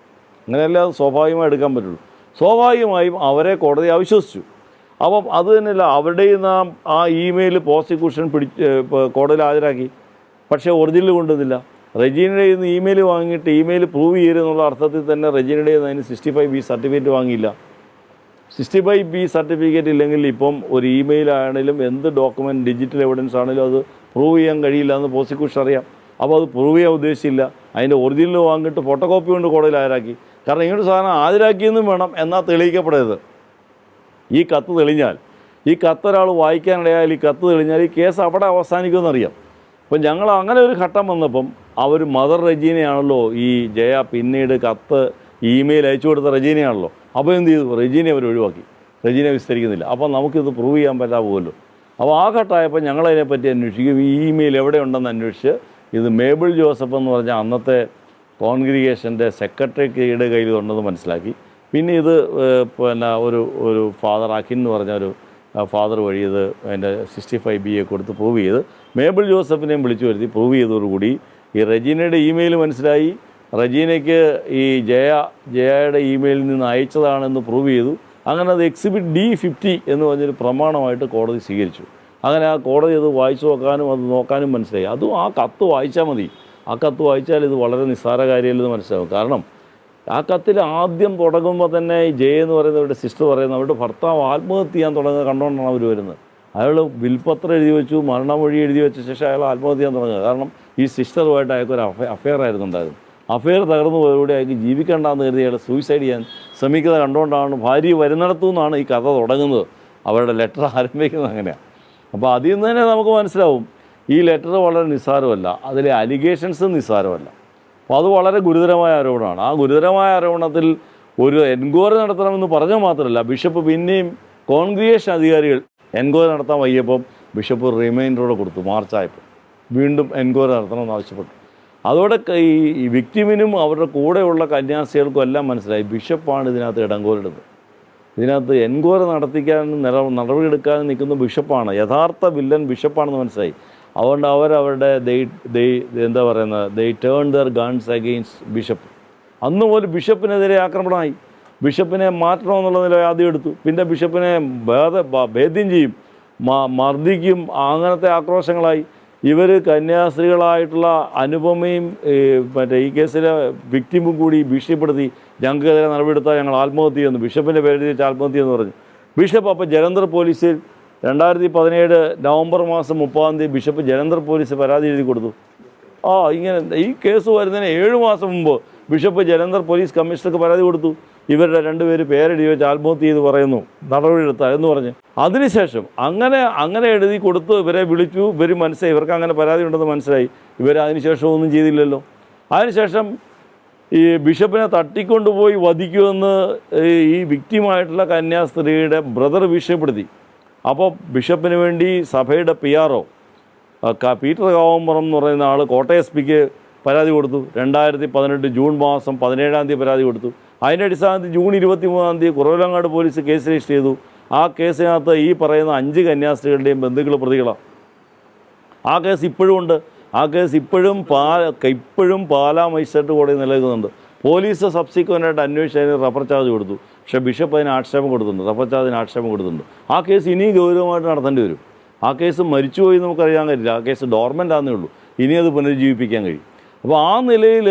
അങ്ങനെയല്ല അത് സ്വാഭാവികമായി എടുക്കാൻ പറ്റുള്ളൂ. സ്വാഭാവികമായും അവരെ കോടതി അവിശ്വസിച്ചു. അപ്പം അത് തന്നെയല്ല, അവരുടെയും നാം ആ ഇമെയിൽ പ്രോസിക്യൂഷൻ കോടതിയിൽ ഹാജരാക്കി. പക്ഷേ ഒറിജിനൽ കൊണ്ടുവന്നില്ല. റെജീനയുടെ നിന്ന് ഇമെയിൽ വാങ്ങിയിട്ട് ഇമെയിൽ പ്രൂവ് ചെയ്തെന്നുള്ള അർത്ഥത്തിൽ തന്നെ റെജീനയുടെ അതിന് 65B സർട്ടിഫിക്കറ്റ് വാങ്ങിയില്ല. 65B സർട്ടിഫിക്കറ്റ് ഇല്ലെങ്കിൽ ഇപ്പം ഒരു ഇമെയിൽ ആണെങ്കിലും എന്ത് ഡോക്യുമെൻറ്റ് ഡിജിറ്റൽ എവിഡൻസ് ആണെങ്കിലും അത് പ്രൂവ് ചെയ്യാൻ കഴിയില്ല എന്ന് പ്രോസിക്യൂഷൻ അറിയാം. അപ്പോൾ അത് പ്രൂവ് ചെയ്യാൻ ഉദ്ദേശിച്ചില്ല. അതിൻ്റെ ഒറിജിനൽ വാങ്ങിയിട്ട് ഫോട്ടോ കോപ്പി കൊണ്ട് കോടതിയിൽ ഹാജരാക്കി. കാരണം ഇങ്ങനൊരു സാധനം ഹാജരാക്കിയെന്നും വേണം, എന്നാൽ തെളിയിക്കപ്പെടരുത്. ഈ കത്ത് തെളിഞ്ഞാൽ, ഈ കത്ത് ഒരാൾ വായിക്കാനിടയാൽ, ഈ കത്ത് തെളിഞ്ഞാൽ ഈ കേസ് അവിടെ അവസാനിക്കുമെന്നറിയാം. അപ്പം ഞങ്ങൾ അങ്ങനെ ഒരു ഘട്ടം വന്നപ്പം അവർ മദർ റെജീനയാണല്ലോ ഈ ജയ പിന്നീട് കത്ത് ഇമെയിൽ അയച്ചു കൊടുത്ത റെജീനയാണല്ലോ. അപ്പോൾ എന്ത് ചെയ്തു? റെജീനെ അവർ ഒഴിവാക്കി, റെജീനെ വിസ്തരിക്കുന്നില്ല. അപ്പം നമുക്കിത് പ്രൂവ് ചെയ്യാൻ പറ്റാ പോകുമല്ലോ. അപ്പോൾ ആ ഘട്ടമായപ്പോൾ ഞങ്ങളതിനെപ്പറ്റി അന്വേഷിക്കും. ഈ ഇമെയിൽ എവിടെ ഉണ്ടെന്ന് അന്വേഷിച്ച് ഇത് മേബിൾ ജോസഫ് എന്ന് പറഞ്ഞാൽ അന്നത്തെ കോൺഗ്രിഗേഷൻ്റെ സെക്രട്ടറിയുടെ കയ്യിലുണ്ടെന്ന് മനസ്സിലാക്കി. പിന്നെ ഇത് ഒരു ഫാദർ അഖിൻ എന്ന് പറഞ്ഞ ഒരു ഫാദർ വഴി ഇത് അതിൻ്റെ 65B കൊടുത്ത് പ്രൂവ് ചെയ്ത് മേബിൾ ജോസഫിനെയും വിളിച്ചു വരുത്തി പ്രൂവ് ചെയ്തതോടുകൂടി ഈ റെജീനയുടെ ഇമെയിൽ മനസ്സിലായി. റെജീനയ്ക്ക് ഈ ജയയുടെ ഇമെയിലിൽ നിന്ന് അയച്ചതാണെന്ന് പ്രൂവ് ചെയ്തു. അങ്ങനെ അത് എക്സിബിറ്റ് D50 എന്ന് പറഞ്ഞൊരു പ്രമാണമായിട്ട് കോടതി സ്വീകരിച്ചു. അങ്ങനെ ആ കോടതി അത് വായിച്ചു നോക്കാനും അത് നോക്കാനും മനസ്സിലായി. അതും ആ കത്ത് വായിച്ചാൽ മതി. ആ കത്ത് വായിച്ചാൽ ഇത് വളരെ നിസ്സാര കാര്യമല്ലെന്ന് മനസ്സിലാവും. കാരണം ആ കത്തിൽ ആദ്യം തുടങ്ങുമ്പോൾ തന്നെ ഈ ജയ എന്ന് പറയുന്നവരുടെ സിസ്റ്റർ പറയുന്നത് അവരുടെ ഭർത്താവ് ആത്മഹത്യ ചെയ്യാൻ തുടങ്ങുന്നത് കണ്ടുകൊണ്ടാണ് അവർ വരുന്നത്. അയാൾ വിൽപത്രം എഴുതി വെച്ചു, മരണമൊഴി എഴുതി വെച്ച ശേഷം അയാൾ ആത്മഹത്യ ചെയ്യാൻ തുടങ്ങുക. കാരണം ഈ സിസ്റ്ററുമായിട്ട് അയാൾക്കൊരു അഫെയർ ആയിരുന്നുണ്ടായിരുന്നു. അഫെയർ തകർന്നു പോയതോടെ അയാൾക്ക് ജീവിക്കേണ്ടെന്ന് കരുതി അയാൾ സൂയിസൈഡ് ചെയ്യാൻ ശ്രമിക്കുന്നത് കണ്ടുകൊണ്ടാണ് ഭാര്യ വരുന്നിടത്തു നിന്നാണ് ഈ കഥ തുടങ്ങുന്നത്. അവരുടെ ലെറ്റർ ആരംഭിക്കുന്നത് അങ്ങനെയാണ്. അപ്പോൾ അതിൽ നിന്ന് തന്നെ നമുക്ക് മനസ്സിലാവും ഈ ലെറ്റർ വളരെ നിസ്സാരമല്ല, അതിലെ അലിഗേഷൻസ് നിസ്സാരമല്ല. അപ്പോൾ അത് വളരെ ഗുരുതരമായ ആരോപണമാണ്. ആ ഗുരുതരമായ ആരോപണത്തിൽ ഒരു എൻക്വയറി നടത്തണമെന്ന് പറഞ്ഞാൽ മാത്രമല്ല, ബിഷപ്പ് പിന്നെയും കോൺഗ്രിഗേഷൻ അധികാരികൾ എൻക്വയറി നടത്താൻ വയ്യപ്പം ബിഷപ്പ് റിമൈൻഡറോടെ കൊടുത്തു. മാർച്ചായപ്പോൾ വീണ്ടും എൻക്വയറി നടത്തണമെന്ന് ആവശ്യപ്പെട്ടു. അതോടെ ഈ വിക്ടിമിനും അവരുടെ കൂടെയുള്ള കന്യാസ്ത്രീകൾക്കും എല്ലാം മനസ്സിലായി ബിഷപ്പാണ് ഇതിനകത്ത് ഇടങ്കോലിടുന്നത്. ഇതിനകത്ത് എൻക്വയറി നടത്തിക്കാൻ നടപടിയെടുക്കാൻ നിൽക്കുന്ന ബിഷപ്പാണ്, യഥാർത്ഥ വില്ലൻ ബിഷപ്പാണെന്ന് മനസ്സിലായി. അതുകൊണ്ട് അവരവരുടെ എന്താ പറയുന്നത്, they turn their guns against bishop. അന്ന് പോലും ബിഷപ്പിനെതിരെ ആക്രമണമായി. ബിഷപ്പിനെ മാറ്റണമെന്നുള്ള നില ആദ്യം എടുത്തു. പിന്നെ ബിഷപ്പിനെ ഭേദ്യം ചെയ്യും, മർദ്ദിക്കും. അങ്ങനത്തെ ആക്രോശങ്ങളായി. ഇവർ കന്യാസ്ത്രീകളായിട്ടുള്ള അനുപമയും ഈ കേസിലെ വിക്ടിമും കൂടി ഭീഷണിപ്പെടുത്തി ഞങ്ങൾക്കെതിരെ നടപടിയെടുത്താൽ ഞങ്ങൾ ആത്മഹത്യ ചെയ്യുന്നു, ബിഷപ്പിൻ്റെ പേര് വെച്ച് ആത്മഹത്യ എന്ന് പറഞ്ഞു. ബിഷപ്പ് അപ്പോൾ ജലന്ധർ പോലീസിൽ 2017 നവംബർ മാസം 30 ബിഷപ്പ് ജലന്ധർ പോലീസ് പരാതി എഴുതി കൊടുത്തു. ഇങ്ങനെ ഈ കേസ് വരുന്നതിന് 7 മാസം മുമ്പ് ബിഷപ്പ് ജലന്ധർ പോലീസ് കമ്മീഷണർക്ക് പരാതി കൊടുത്തു. ഇവരുടെ 2 പേര് പേരെഴുതി വെച്ച് ആത്മഹത്യ ചെയ്ത് പറയുന്നു, നടപടിയെടുത്താൽ എന്ന് പറഞ്ഞ്. അതിനുശേഷം അങ്ങനെ എഴുതി കൊടുത്ത് ഇവരെ വിളിച്ചു. ഇവർ മനസ്സിലായി ഇവർക്ക് അങ്ങനെ പരാതി ഉണ്ടെന്ന് മനസ്സിലായി. ഇവർ അതിനുശേഷം ഒന്നും ചെയ്തില്ലല്ലോ. അതിനുശേഷം ഈ ബിഷപ്പിനെ തട്ടിക്കൊണ്ടുപോയി വധിക്കുമെന്ന് ഈ വിക്ടിമായിട്ടുള്ള കന്യാസ്ത്രീയുടെ ബ്രദർ ഭീഷണിപ്പെടുത്തി. അപ്പോൾ ബിഷപ്പിന് വേണ്ടി സഭയുടെ PRO പീറ്റർ കാവമ്പുറം എന്ന് പറയുന്ന ആൾ കോട്ടയം SP-ക്ക് പരാതി കൊടുത്തു. 2018 ജൂൺ മാസം 17 പരാതി കൊടുത്തു. അതിൻ്റെ അടിസ്ഥാനത്തിൽ June 23 Kuravilangad police case register ചെയ്തു. ആ കേസിനകത്ത് ഈ പറയുന്ന 5 കന്യാസ്ത്രീകളുടെയും ബന്ധുക്കൾ പ്രതികളാണ്. ആ കേസ് ഇപ്പോഴും ഉണ്ട്. ആ കേസ് ഇപ്പോഴും പാലാ മജിസ്ട്രേറ്റ് കോടതി നിലനിൽക്കുന്നുണ്ട്. പോലീസ് സബ്സിക്വൻ്റായിട്ട് അന്വേഷിച്ചതിന് റഫർ ചാർജ് കൊടുത്തു. പക്ഷേ ബിഷപ്പ് അതിന് ആക്ഷേപം കൊടുത്തിട്ടുണ്ട്, റഫർ ചാർജിന് ആക്ഷേപം കൊടുത്തിട്ടുണ്ട്. ആ കേസ് ഇനിയും ഗൗരവമായിട്ട് നടത്തേണ്ടി വരും. ആ കേസ് മരിച്ചുപോയി നമുക്കറിയാൻ കഴിയില്ല. ആ കേസ് ഡോർമെൻ്റ് ആണെന്നേ ഉള്ളൂ. ഇനി അത് പുനരുജ്ജീവിപ്പിക്കാൻ കഴിയും. അപ്പോൾ ആ നിലയിൽ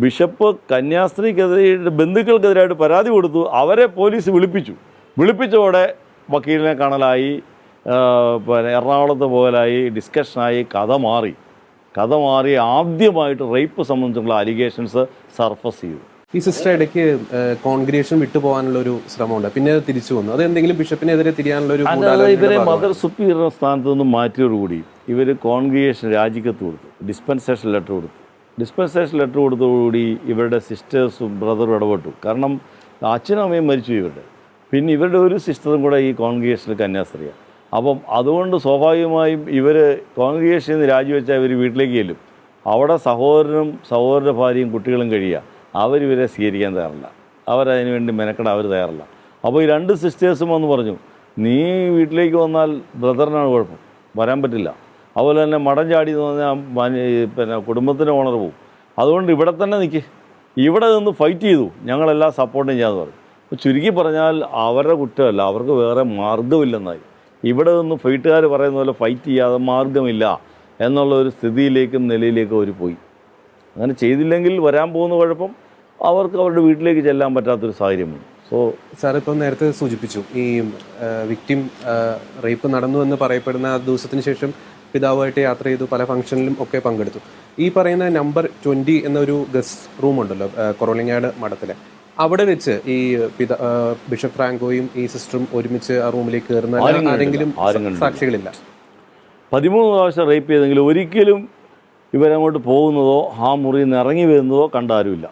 ബിഷപ്പ് കന്യാസ്ത്രീക്കെതിരെ ബന്ധുക്കൾക്കെതിരായിട്ട് പരാതി കൊടുത്തു. അവരെ പോലീസ് വിളിപ്പിച്ചതോടെ വക്കീലിനെ കാണലായി, എറണാകുളത്ത് പോലായി, ഡിസ്കഷനായി, കഥ മാറി ആദ്യമായിട്ട് റേപ്പ് സംബന്ധിച്ചുള്ള അലിഗേഷൻസ് സർഫസ് ചെയ്തു. ഈ സിസ്റ്റർ ഇടയ്ക്ക് കോൺഗ്രിഗേഷൻ വിട്ടുപോകാനുള്ള ഒരു ശ്രമമുണ്ട്, പിന്നെ അത് തിരിച്ചു വന്നു. അത് എന്തെങ്കിലും ബിഷപ്പിനെതിരെ തിരിയാനുള്ള ഒരു ഇവരെ മദർ സുപ്പീരിയർ സ്ഥാനത്ത് നിന്ന് മാറ്റിയോടുകൂടി ഇവർ കോൺഗ്രിഗേഷൻ രാജിക്കത്ത് കൊടുത്തു, ഡിസ്പെൻസേഷൻ ലെറ്റർ കൊടുത്തതോടുകൂടി ഇവരുടെ സിസ്റ്റേഴ്സും ബ്രദറും ഇടപെട്ടു. കാരണം അച്ഛനും അമ്മയും മരിച്ചു ഇവരുടെ. പിന്നെ ഇവരുടെ ഒരു സിസ്റ്ററും കൂടെ ഈ കോൺഗ്രിഗേഷനിൽ കന്യാസ്ത്രീയാണ്. അപ്പം അതുകൊണ്ട് സ്വാഭാവികമായും ഇവർ കോൺഗ്രിഗേഷനിൽ നിന്ന് രാജിവെച്ചാൽ ഇവർ വീട്ടിലേക്ക് ചെല്ലും. അവിടെ സഹോദരൻ്റെ ഭാര്യയും കുട്ടികളും കഴിയുക. അവരിവരെ സ്വീകരിക്കാൻ തയ്യാറില്ല, അവരതിനു വേണ്ടി മെനക്കെടാൻ അവർ തയ്യാറില്ല. അപ്പോൾ ഈ 2 സിസ്റ്റേഴ്സും വന്ന് പറഞ്ഞു, നീ വീട്ടിലേക്ക് വന്നാൽ ബ്രദറിനാണ് കുഴപ്പം, വരാൻ പറ്റില്ല. അതുപോലെ തന്നെ മടം ചാടി എന്ന് പറഞ്ഞാൽ പിന്നെ കുടുംബത്തിൻ്റെ ഓണർ പോവും. അതുകൊണ്ട് ഇവിടെ തന്നെ നിൽക്ക്, ഇവിടെ നിന്ന് ഫൈറ്റ് ചെയ്തു, ഞങ്ങളെല്ലാം സപ്പോർട്ടും ചെയ്യാമെന്ന് പറയും. അപ്പോൾ ചുരുക്കി പറഞ്ഞാൽ അവരുടെ കുറ്റമല്ല, അവർക്ക് വേറെ മാർഗ്ഗമില്ലെന്നായി. ഇവിടെ നിന്ന് ഫൈറ്റുകാർ പറയുന്ന പോലെ ഫൈറ്റ് ചെയ്യാതെ മാർഗ്ഗമില്ല എന്നുള്ള ഒരു സ്ഥിതിയിലേക്കും നിലയിലേക്കും അവർ പോയി. അങ്ങനെ ചെയ്തില്ലെങ്കിൽ വരാൻ പോകുന്ന കുഴപ്പം അവർക്ക് അവരുടെ വീട്ടിലേക്ക് ചെല്ലാൻ പറ്റാത്തൊരു സാഹചര്യമുണ്ട്. സാർ ഇപ്പം നേരത്തെ സൂചിപ്പിച്ചു, ഈ വിക്ടിം റേപ്പ് നടന്നു എന്ന് പറയപ്പെടുന്ന ആ ദിവസത്തിന് ശേഷം പിതാവുമായിട്ട് യാത്ര ചെയ്തു, പല ഫംഗ്ഷനിലും ഒക്കെ പങ്കെടുത്തു. ഈ പറയുന്ന നമ്പർ 20 എന്നൊരു ഗസ്റ്റ് റൂം ഉണ്ടല്ലോ കുറവിലങ്ങാട് മഠത്തിലെ, അവിടെ വെച്ച് ഈ ബിഷപ്പ് ഫ്രാങ്കോയും ഈ സിസ്റ്ററും ഒരുമിച്ച് ആ റൂമിലേക്ക് കയറുന്ന ആരെങ്കിലും സാക്ഷികളില്ല. 13 പ്രാവശ്യം റേപ്പ് ചെയ്തെങ്കിലും ഒരിക്കലും ഇവരങ്ങോട്ട് പോകുന്നതോ ആ മുറിയിൽ നിന്ന് ഇറങ്ങി വരുന്നതോ കണ്ടാരുമില്ല.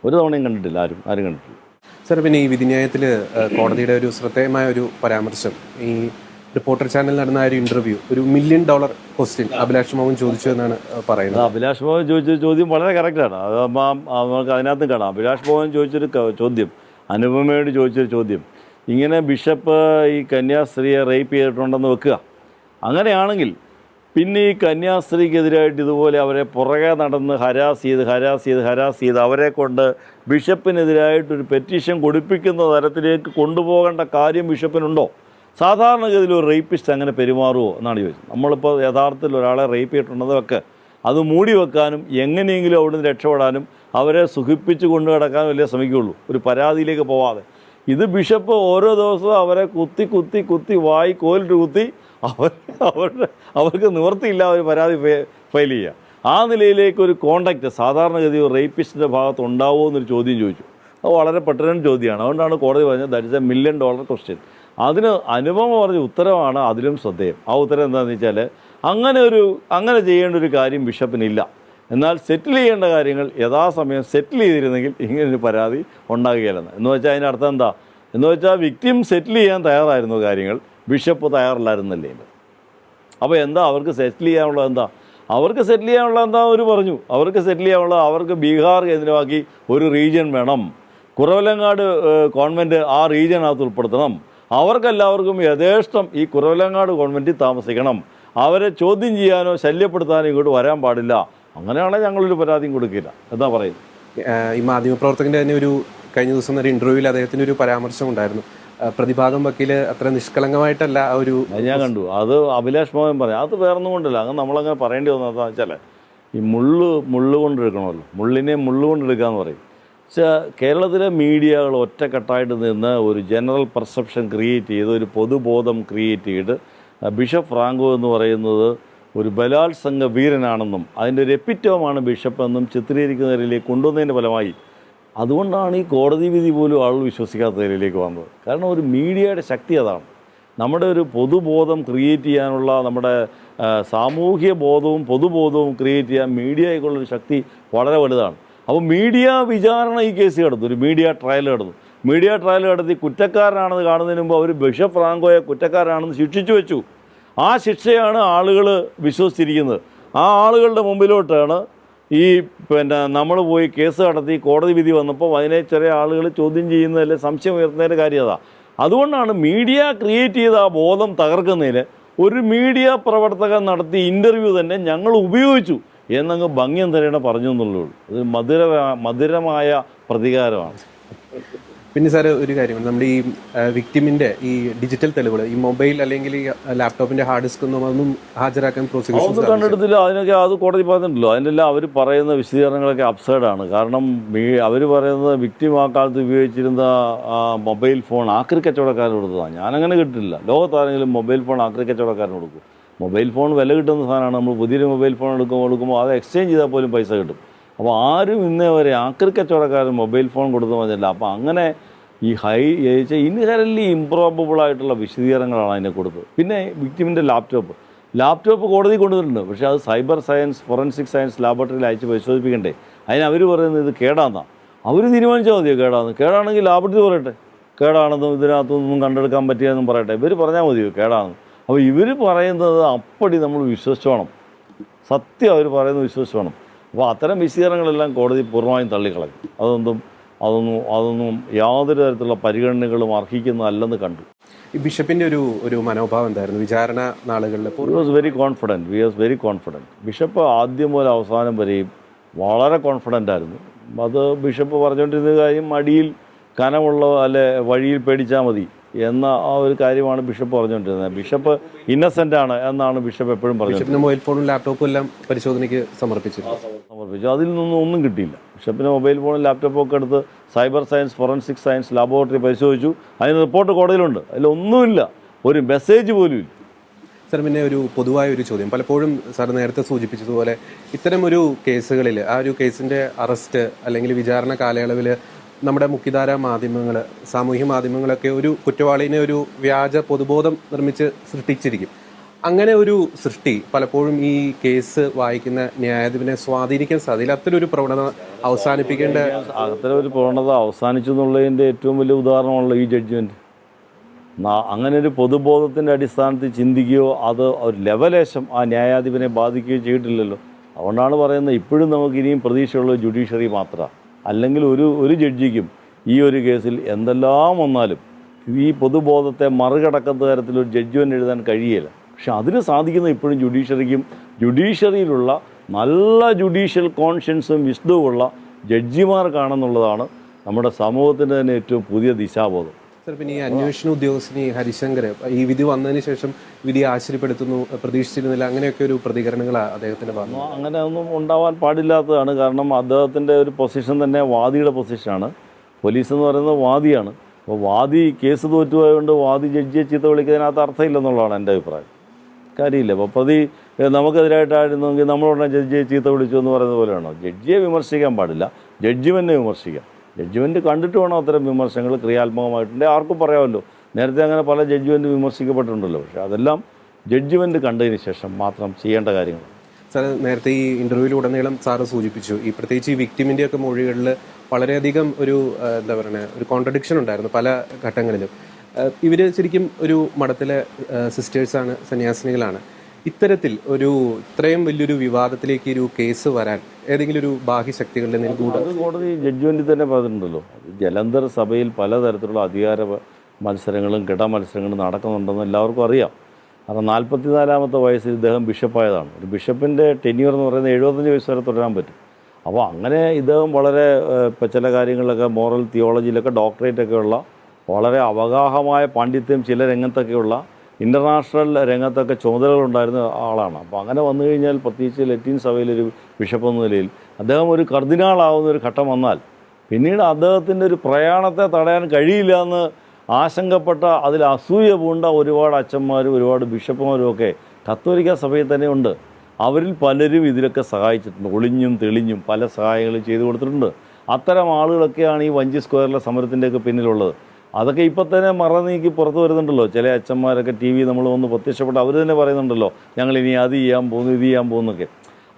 ഒരു തവണയും കണ്ടിട്ടില്ല, ആരും കണ്ടിട്ടില്ല. സാർ, പിന്നെ ഈ വിധിന്യായത്തിൽ കോടതിയുടെ ഒരു ശ്രദ്ധേയമായ ഒരു പരാമർശം, ഈ റിപ്പോർട്ടർ ചാനൽ നടന്ന ഒരു interview, $1 million question Abhilash Mohan ചോദിച്ചു എന്നാണ് പറയുന്നത്. അഭിലാഷ് മോഹൻ ചോദിച്ച ചോദ്യം വളരെ കറക്റ്റാണ്. അത് നമുക്ക് അതിനകത്ത് കാണാം. അഭിലാഷ് മോഹൻ ചോദിച്ചൊരു ചോദ്യം, അനുപമയോട് ചോദിച്ചൊരു ചോദ്യം, ഇങ്ങനെ ബിഷപ്പ് ഈ കന്യാസ്ത്രീയെ റേപ്പ് ചെയ്തിട്ടുണ്ടെന്ന് വെക്കുക. അങ്ങനെയാണെങ്കിൽ പിന്നെ ഈ കന്യാസ്ത്രീക്കെതിരായിട്ട് ഇതുപോലെ അവരെ പുറകെ നടന്ന് ഹരാസ് ചെയ്ത് അവരെ കൊണ്ട് ബിഷപ്പിനെതിരായിട്ടൊരു പെറ്റീഷൻ കൊടുപ്പിക്കുന്ന തരത്തിലേക്ക് കൊണ്ടുപോകേണ്ട കാര്യം ബിഷപ്പിനുണ്ടോ? സാധാരണഗതിയിൽ ഒരു റേപ്പിസ്റ്റ് അങ്ങനെ പെരുമാറുമോ എന്നാണ് ചോദിച്ചത്. നമ്മളിപ്പോൾ യഥാർത്ഥത്തിൽ ഒരാളെ റേപ്പ് ചെയ്തിട്ടുണ്ടെന്നതൊക്കെ അത് മൂടി വെക്കാനും എങ്ങനെയെങ്കിലും അവിടെ നിന്ന് രക്ഷപ്പെടാനും അവരെ സുഖിപ്പിച്ച് കൊണ്ടു കിടക്കാനും വലിയ ശ്രമിക്കുകയുള്ളൂ, ഒരു പരാതിയിലേക്ക് പോവാതെ. ഇത് ബിഷപ്പ് ഓരോ ദിവസവും അവരെ കുത്തി വായി കോലിട്ട് കുത്തി അവർക്ക് നിവൃത്തിയില്ല ഒരു പരാതി ഫയൽ ചെയ്യുക. ആ നിലയിലേക്ക് ഒരു കോണ്ടാക്റ്റ് സാധാരണഗതി ഒരു റേപ്പിസ്റ്റിൻ്റെ ഭാഗത്ത് ഉണ്ടാവുമോ എന്നൊരു ചോദ്യം ചോദിച്ചു. അത് വളരെ പെട്ടെന്ന് ചോദ്യമാണ്. അതുകൊണ്ടാണ് കോടതി പറഞ്ഞത് ദാറ്റ് ഇസ് $1 മില്യൺ ക്വസ്റ്റ്യൻ. അതിന് അനുപമ പറഞ്ഞ ഉത്തരവാണ് അതിലും ശ്രദ്ധേയം. ആ ഉത്തരം എന്താണെന്ന് വെച്ചാൽ അങ്ങനെ ചെയ്യേണ്ട ഒരു കാര്യം ബിഷപ്പിനില്ല. എന്നാൽ സെറ്റിൽ ചെയ്യേണ്ട കാര്യങ്ങൾ യഥാസമയം സെറ്റിൽ ചെയ്തിരുന്നെങ്കിൽ ഇങ്ങനൊരു പരാതി ഉണ്ടാകുകയില്ലെന്ന്. എന്ന് വെച്ചാൽ അതിൻ്റെ അർത്ഥം എന്താ എന്ന് വെച്ചാൽ വിക്ടിം സെറ്റിൽ ചെയ്യാൻ തയ്യാറായിരുന്നു കാര്യങ്ങൾ, ബിഷപ്പ് തയ്യാറല്ലായിരുന്നല്ലേ. അപ്പോൾ എന്താ അവർക്ക് സെറ്റിൽ ചെയ്യാനുള്ളത് എന്താ? അവർക്ക് സെറ്റിൽ ചെയ്യാനുള്ള എന്താ അവർ പറഞ്ഞു? അവർക്ക് സെറ്റിൽ ചെയ്യാനുള്ള അവർക്ക് ബീഹാർ കേന്ദ്രമാക്കി ഒരു റീജിയൻ വേണം, കുറവലങ്ങാട് കോൺവെൻറ്റ് ആ റീജിയനകത്ത് ഉൾപ്പെടുത്തണം, അവർക്കെല്ലാവർക്കും യഥേഷ്ടം ഈ കുറവലങ്ങാട് കോൺവെൻറ്റിൽ താമസിക്കണം, അവരെ ചോദ്യം ചെയ്യാനോ ശല്യപ്പെടുത്താനോ ഇങ്ങോട്ട് വരാൻ പാടില്ല. അങ്ങനെയാണെങ്കിൽ ഞങ്ങളൊരു പരാതിയും കൊടുക്കില്ല എന്താ പറയുന്നത്. ഈ മാധ്യമപ്രവർത്തകൻ്റെ തന്നെ ഒരു കഴിഞ്ഞ ദിവസം ഒരു ഇൻ്റർവ്യൂവിൽ അദ്ദേഹത്തിൻ്റെ ഒരു പരാമർശം ഉണ്ടായിരുന്നു, പ്രതിഭാഗം വക്കീൽ അത്ര നിഷ്കളങ്കമായിട്ടല്ല ആ ഒരു ഞാൻ കണ്ടു. അത് അഭിലാഷ് മോഹൻ പറയാം. അത് വേറൊന്നും കൊണ്ടല്ല, അങ്ങനെ നമ്മളങ്ങനെ പറയേണ്ടി വന്നതെന്ന് വെച്ചാൽ ഈ മുള്ള് കൊണ്ടെടുക്കണമല്ലോ, മുള്ളിനെ മുള്ള് കൊണ്ടെടുക്കാമെന്ന് പറയും. പക്ഷേ കേരളത്തിലെ മീഡിയകൾ ഒറ്റക്കെട്ടായിട്ട് നിന്ന് ഒരു ജനറൽ പെർസെപ്ഷൻ ക്രിയേറ്റ് ചെയ്ത് ഒരു പൊതുബോധം ക്രിയേറ്റ് ചെയ്ത് ബിഷപ്പ് ഫ്രാങ്കോ എന്ന് പറയുന്നത് ഒരു ബലാത്സംഗ വീരനാണെന്നും അതിൻ്റെ ഒരു എപ്പിറ്റോമാണ് ബിഷപ്പ് എന്നും ചിത്രീകരിക്കുന്ന നിലയിലേക്ക് കൊണ്ടുവന്നതിൻ്റെ ഫലമായി അതുകൊണ്ടാണ് ഈ കോടതി വിധി പോലും ആളുകൾ വിശ്വസിക്കാത്ത നിലയിലേക്ക് വന്നത്. കാരണം ഒരു മീഡിയയുടെ ശക്തി അതാണ്. നമ്മുടെ ഒരു പൊതുബോധം ക്രിയേറ്റ് ചെയ്യാനുള്ള നമ്മുടെ സാമൂഹ്യ ബോധവും പൊതുബോധവും ക്രിയേറ്റ് ചെയ്യാൻ മീഡിയയ്ക്കുള്ളൊരു ശക്തി വളരെ വലുതാണ്. അപ്പോൾ മീഡിയ വിചാരണ ഈ കേസ് കിടന്നു, ഒരു മീഡിയ ട്രയൽ കിടന്നു. മീഡിയ ട്രയൽ നടത്തി കുറ്റക്കാരനാണെന്ന് കാണുന്നതിന് മുമ്പ് അവർ ബിഷപ്പ് ഫ്രാങ്കോയെ കുറ്റക്കാരനാണെന്ന് ശിക്ഷിച്ചു വെച്ചു. ആ ശിക്ഷയാണ് ആളുകൾ വിശ്വസിച്ചിരിക്കുന്നത്. ആ ആളുകളുടെ മുമ്പിലോട്ടാണ് ഈ നമ്മൾ പോയി കേസ് നടത്തി കോടതി വിധി വന്നപ്പോൾ അതിനെ ചെറിയ ആളുകൾ ചോദ്യം ചെയ്യുന്നതല്ലേ സംശയം ഉയർത്തുന്നതിൻ്റെ കാര്യം അതാ. അതുകൊണ്ടാണ് മീഡിയ ക്രിയേറ്റ് ചെയ്ത ആ ബോധം തകർക്കുന്നതിന് ഒരു മീഡിയ പ്രവർത്തകൻ നടത്തിയ ഇൻ്റർവ്യൂ തന്നെ ഞങ്ങൾ ഉപയോഗിച്ചു എന്നങ്ങ് ഭംഗ്യം തരേണ പറഞ്ഞു എന്നുള്ളൂ. അത് മധുരമായ പ്രതികാരമാണ്. പിന്നെ സാർ ഒരു കാര്യം, നമ്മുടെ ഈ വിക്ടിമിൻ്റെ ഈ ഡിജിറ്റൽ തെളിവുകൾ ഈ മൊബൈൽ അല്ലെങ്കിൽ ഈ ലാപ്ടോപ്പിൻ്റെ ഹാർഡ് ഡിസ്ക് ഒന്നും ഹാജരാക്കാൻ അതൊന്നും കണ്ടെടുത്തില്ല. അതിനൊക്കെ അത് കോടതി പറഞ്ഞിട്ടുണ്ടല്ലോ. അതിൻ്റെ എല്ലാം അവർ പറയുന്ന വിശദീകരണങ്ങളൊക്കെ അബ്സേർഡാണ്. കാരണം അവർ പറയുന്നത് വിക്ടിം ആ കാലത്ത് ഉപയോഗിച്ചിരുന്ന മൊബൈൽ ഫോൺ ആക്രി കച്ചവടക്കാരന് കൊടുത്തതാണ്. ഞാനങ്ങനെ കിട്ടില്ല. ലോകത്താരെങ്കിലും മൊബൈൽ ഫോൺ ആക്രി കച്ചവടക്കാരന് കൊടുക്കും? മൊബൈൽ ഫോൺ വില കിട്ടുന്ന സാധനമാണ്. നമ്മൾ പുതിയൊരു മൊബൈൽ ഫോൺ കൊടുക്കുമ്പോൾ അത് എക്സ്ചേഞ്ച് ചെയ്താൽ പോലും പൈസ കിട്ടും. അപ്പോൾ ആരും ഇന്നേ വരെ ആക്രി കച്ചവടക്കാരൻ മൊബൈൽ ഫോൺ കൊടുത്തു പറഞ്ഞില്ല. അപ്പോൾ അങ്ങനെ ഈ ഇൻഹെറൻറ്റ്ലി ഇംപ്രോബബിളായിട്ടുള്ള വിശദീകരണങ്ങളാണ് അതിനെ കൊടുത്തത്. പിന്നെ വിക്ടിമിൻ്റെ ലാപ്ടോപ്പ് കോടതി കൊണ്ടുവന്നിട്ടുണ്ട്. പക്ഷേ അത് സൈബർ സയൻസ് ഫോറൻസിക് സയൻസ് ലാബോറട്ടറിയിൽ അയച്ച് പരിശോധിപ്പിക്കണ്ടേ? അതിന് അവർ പറയുന്നത് ഇത് കേടാന്നാണ്. അവർ തീരുമാനിച്ചാൽ മതിയോ കേടാന്ന്? കേടാണെങ്കിൽ ലാബോറട്ടറി പറയട്ടെ കേടാണെന്നും ഇതിനകത്തൊന്നും കണ്ടെടുക്കാൻ പറ്റിയെന്നും പറയട്ടെ. ഇവർ പറഞ്ഞാൽ മതിയോ കേടാണെന്ന്? അപ്പോൾ ഇവർ പറയുന്നത് അപ്പടി നമ്മൾ വിശ്വസിച്ചോണം. സത്യം അവർ പറയുന്നത് വിശ്വസിച്ചോണം. അപ്പോൾ അത്തരം വിശദീകരണങ്ങളെല്ലാം കോടതി പൂർണ്ണമായും തള്ളിക്കളഞ്ഞു. അതൊന്നും യാതൊരു തരത്തിലുള്ള പരിഗണനകളും അർഹിക്കുന്നതല്ലെന്ന് കണ്ടു. ഈ ബിഷപ്പിൻ്റെ ഒരു മനോഭാവം എന്തായിരുന്നു വിചാരണ നാളുകളിൽ? We was very confident. Bishop ആദ്യം മുതൽ അവസാനം വരെയും വളരെ കോൺഫിഡൻ്റ് ആയിരുന്നു. അത് ബിഷപ്പ് പറഞ്ഞുകൊണ്ടിരുന്ന കാര്യം മടിയിൽ കനമുള്ള അല്ലെ വഴിയിൽ പേടിച്ചാൽ മതി എന്ന ആ ഒരു കാര്യമാണ് ബിഷപ്പ് പറഞ്ഞുകൊണ്ടിരുന്നത്. ബിഷപ്പ് ഇന്നസെൻ്റ് ആണ് എന്നാണ് ബിഷപ്പ് എപ്പോഴും പറഞ്ഞത്. മൊബൈൽ ഫോണും ലാപ്ടോപ്പും എല്ലാം പരിശോധനയ്ക്ക് സമർപ്പിച്ചു. അതിൽ നിന്നും ഒന്നും കിട്ടിയില്ല. ബിഷപ്പിന് മൊബൈൽ ഫോണും ലാപ്ടോപ്പും ഒക്കെ എടുത്ത് cyber science forensic science laboratory പരിശോധിച്ചു. അതിന് റിപ്പോർട്ട് കോടതിയിലുണ്ട്. അതിലൊന്നുമില്ല, ഒരു മെസ്സേജ് പോലും ഇല്ല. സാർ, പിന്നെ ഒരു പൊതുവായ ഒരു ചോദ്യം, പലപ്പോഴും സാർ നേരത്തെ സൂചിപ്പിച്ചതുപോലെ ഇത്തരം ഒരു കേസുകളിൽ ആ ഒരു കേസിൻ്റെ അറസ്റ്റ് അല്ലെങ്കിൽ വിചാരണ കാലയളവിൽ നമ്മുടെ മുഖ്യധാര മാധ്യമങ്ങൾ, സാമൂഹ്യ മാധ്യമങ്ങളൊക്കെ ഒരു കുറ്റവാളിനെ ഒരു വ്യാജ പൊതുബോധം നിർമ്മിച്ച് സൃഷ്ടിച്ചിരിക്കും. അങ്ങനെ ഒരു സൃഷ്ടി പലപ്പോഴും ഈ കേസ് വായിക്കുന്ന ന്യായാധിപനെ സ്വാധീനിക്കാൻ സാധ്യത. അത്തരം ഒരു പ്രവണത അവസാനിപ്പിക്കേണ്ട അത്തരം ഒരു പ്രവണത അവസാനിച്ചു എന്നുള്ളതിൻ്റെ ഏറ്റവും വലിയ ഉദാഹരണമാണല്ലോ ഈ ജഡ്ജ്മെൻറ്റ്. അങ്ങനെ ഒരു പൊതുബോധത്തിൻ്റെ അടിസ്ഥാനത്തിൽ ചിന്തിക്കുകയോ അത് ഒരു ലെവലേശം ആ ന്യായാധിപനെ ബാധിക്കുകയോ ചെയ്തിട്ടില്ലല്ലോ. അതുകൊണ്ടാണ് പറയുന്നത് ഇപ്പോഴും നമുക്ക് ഇനിയും പ്രതീക്ഷയുള്ള ജുഡീഷ്യറി മാത്രമാണ്. അല്ലെങ്കിൽ ഒരു ജഡ്ജിക്കും ഈ ഒരു കേസിൽ എന്തെല്ലാം വന്നാലും ഈ പൊതുബോധത്തെ മറികടക്കുന്ന തരത്തിലൊരു ജഡ്ജ്മെൻറ്റ് എഴുതാൻ കഴിയില്ല. പക്ഷെ അതിന് സാധിക്കുന്ന ഇപ്പോഴും ജുഡീഷ്യറിയിലുള്ള നല്ല ജുഡീഷ്യൽ കോൺഷ്യൻസും വിശുദ്ധവുമുള്ള ജഡ്ജിമാർക്കാണെന്നുള്ളതാണ് നമ്മുടെ സമൂഹത്തിൻ്റെ തന്നെ ഏറ്റവും പുതിയ ദിശാബോധം. സാർ, പിന്നെ ഈ അന്വേഷണ ഉദ്യോഗസ്ഥന് ഹരിശങ്കർ ഈ വിധി വന്നതിന് ശേഷം വിധി ആശ്ചര്യപ്പെടുത്തുന്നു, പ്രതീക്ഷിച്ചിരുന്നില്ല, അങ്ങനെയൊക്കെ ഒരു പ്രതികരണങ്ങളാണ് അദ്ദേഹത്തിൻ്റെ ഭാഗം. അങ്ങനെ ഒന്നും ഉണ്ടാവാൻ പാടില്ലാത്തതാണ്. കാരണം അദ്ദേഹത്തിൻ്റെ ഒരു പൊസിഷൻ തന്നെ വാദിയുടെ പൊസിഷനാണ്. പോലീസ് എന്ന് പറയുന്നത് വാദിയാണ്. അപ്പോൾ വാദി കേസ് തോറ്റുപോയതുകൊണ്ട് വാദി ജഡ്ജിയെ ചീത്ത വിളിക്കുന്നതിനകത്ത് അർത്ഥമില്ലെന്നുള്ളതാണ് എൻ്റെ അഭിപ്രായം. കാര്യമില്ല. അപ്പോൾ പ്രതി നമുക്കെതിരായിട്ടായിരുന്നെങ്കിൽ നമ്മളുടനെ ജഡ്ജിയെ ചീത്ത വിളിച്ചു എന്ന് പറയുന്നത് പോലെയാണോ? ജഡ്ജിയെ വിമർശിക്കാൻ പാടില്ല, ജഡ്ജിമെൻറ്റിനെ വിമർശിക്കാം. ജഡ്ജ്മെൻറ്റ് കണ്ടിട്ട് വേണം അത്തരം വിമർശനങ്ങൾ ക്രിയാത്മകമായിട്ടുണ്ട്. ആർക്കും പറയാമല്ലോ, നേരത്തെ അങ്ങനെ പല ജഡ്ജ്മെൻറ്റ് വിമർശിക്കപ്പെട്ടിട്ടുണ്ടല്ലോ. പക്ഷേ അതെല്ലാം ജഡ്ജ്മെൻറ്റ് കണ്ടതിന് ശേഷം മാത്രം ചെയ്യേണ്ട കാര്യങ്ങൾ. സാർ നേരത്തെ ഈ ഇന്റർവ്യൂവിലുടനീളം സാറ് സൂചിപ്പിച്ചു ഈ പ്രത്യേകിച്ച് ഈ വിക്ടിമിൻ്റെ ഒക്കെ മൊഴികളിൽ വളരെയധികം ഒരു എന്താ പറയുക ഒരു കോൺട്രഡിക്ഷൻ ഉണ്ടായിരുന്നു പല ഘട്ടങ്ങളിലും. ഇവർ ശരിക്കും ഒരു മഠത്തിലെ സിസ്റ്റേഴ്സാണ്, സന്യാസിനികളാണ്. ഇത്തരത്തിൽ ഇത്രയും വലിയൊരു വിവാദത്തിലേക്ക് ഒരു കേസ് വരാൻ ഏതെങ്കിലും ഒരു ബാഹ്യശക്തികളുടെ അത് കോടതി ജഡ്ജ്മെന്റിൽ തന്നെ പറഞ്ഞിട്ടുണ്ടല്ലോ. ജലന്ധർ സഭയിൽ പലതരത്തിലുള്ള അധികാര മത്സരങ്ങളും കിടമത്സരങ്ങളും നടക്കുന്നുണ്ടെന്ന് എല്ലാവർക്കും അറിയാം. കാരണം 44-ാമത്തെ വയസ്സിൽ ഇദ്ദേഹം ബിഷപ്പായതാണ്. ഒരു ബിഷപ്പിൻ്റെ ടെന്യൂർ എന്ന് പറയുന്നത് 75 വയസ്സ് വരെ തുടരാൻ പറ്റും. അപ്പോൾ അങ്ങനെ ഇദ്ദേഹം വളരെ ഇപ്പം ചില കാര്യങ്ങളിലൊക്കെ മോറൽ തിയോളജിയിലൊക്കെ ഡോക്ടറേറ്റൊക്കെ ഉള്ള വളരെ അവഗാഹമായ പാണ്ഡിത്യം ചില രംഗത്തൊക്കെയുള്ള ഇൻ്റർനാഷണൽ രംഗത്തൊക്കെ ചുമതലകളുണ്ടായിരുന്ന ആളാണ്. അപ്പോൾ അങ്ങനെ വന്നു കഴിഞ്ഞാൽ പ്രത്യേകിച്ച് ലത്തീൻ സഭയിലൊരു ബിഷപ്പ് എന്ന നിലയിൽ അദ്ദേഹം ഒരു കർദിനാളാവുന്ന ഒരു ഘട്ടം വന്നാൽ പിന്നീട് അദ്ദേഹത്തിൻ്റെ ഒരു പ്രയാണത്തെ തടയാൻ കഴിയില്ല എന്ന് ആശങ്കപ്പെട്ട അതിൽ അസൂയ പൂണ്ട ഒരുപാട് അച്ഛന്മാരും ഒരുപാട് ബിഷപ്പുമാരും ഒക്കെ കത്തോലിക്ക സഭയിൽ തന്നെ ഉണ്ട്. അവരിൽ പലരും ഇതിലൊക്കെ സഹായിച്ചിട്ടുണ്ട്. ഒളിഞ്ഞും തെളിഞ്ഞും പല സഹായങ്ങളും ചെയ്തു കൊടുത്തിട്ടുണ്ട്. അത്തരം ആളുകളൊക്കെയാണ് ഈ വഞ്ചി സ്ക്വയറിലെ സമരത്തിൻ്റെയൊക്കെ പിന്നിലുള്ളത്. അതൊക്കെ ഇപ്പം തന്നെ മറനീക്കി പുറത്ത് വരുന്നുണ്ടല്ലോ. ചില അച്ഛന്മാരൊക്കെ ടി വി നമ്മൾ വന്ന് പ്രത്യക്ഷപ്പെട്ട് അവർ തന്നെ പറയുന്നുണ്ടല്ലോ, ഞങ്ങളിനി അത് ചെയ്യാൻ പോകുന്നു ഇത് ചെയ്യാൻ പോകുന്നൊക്കെ.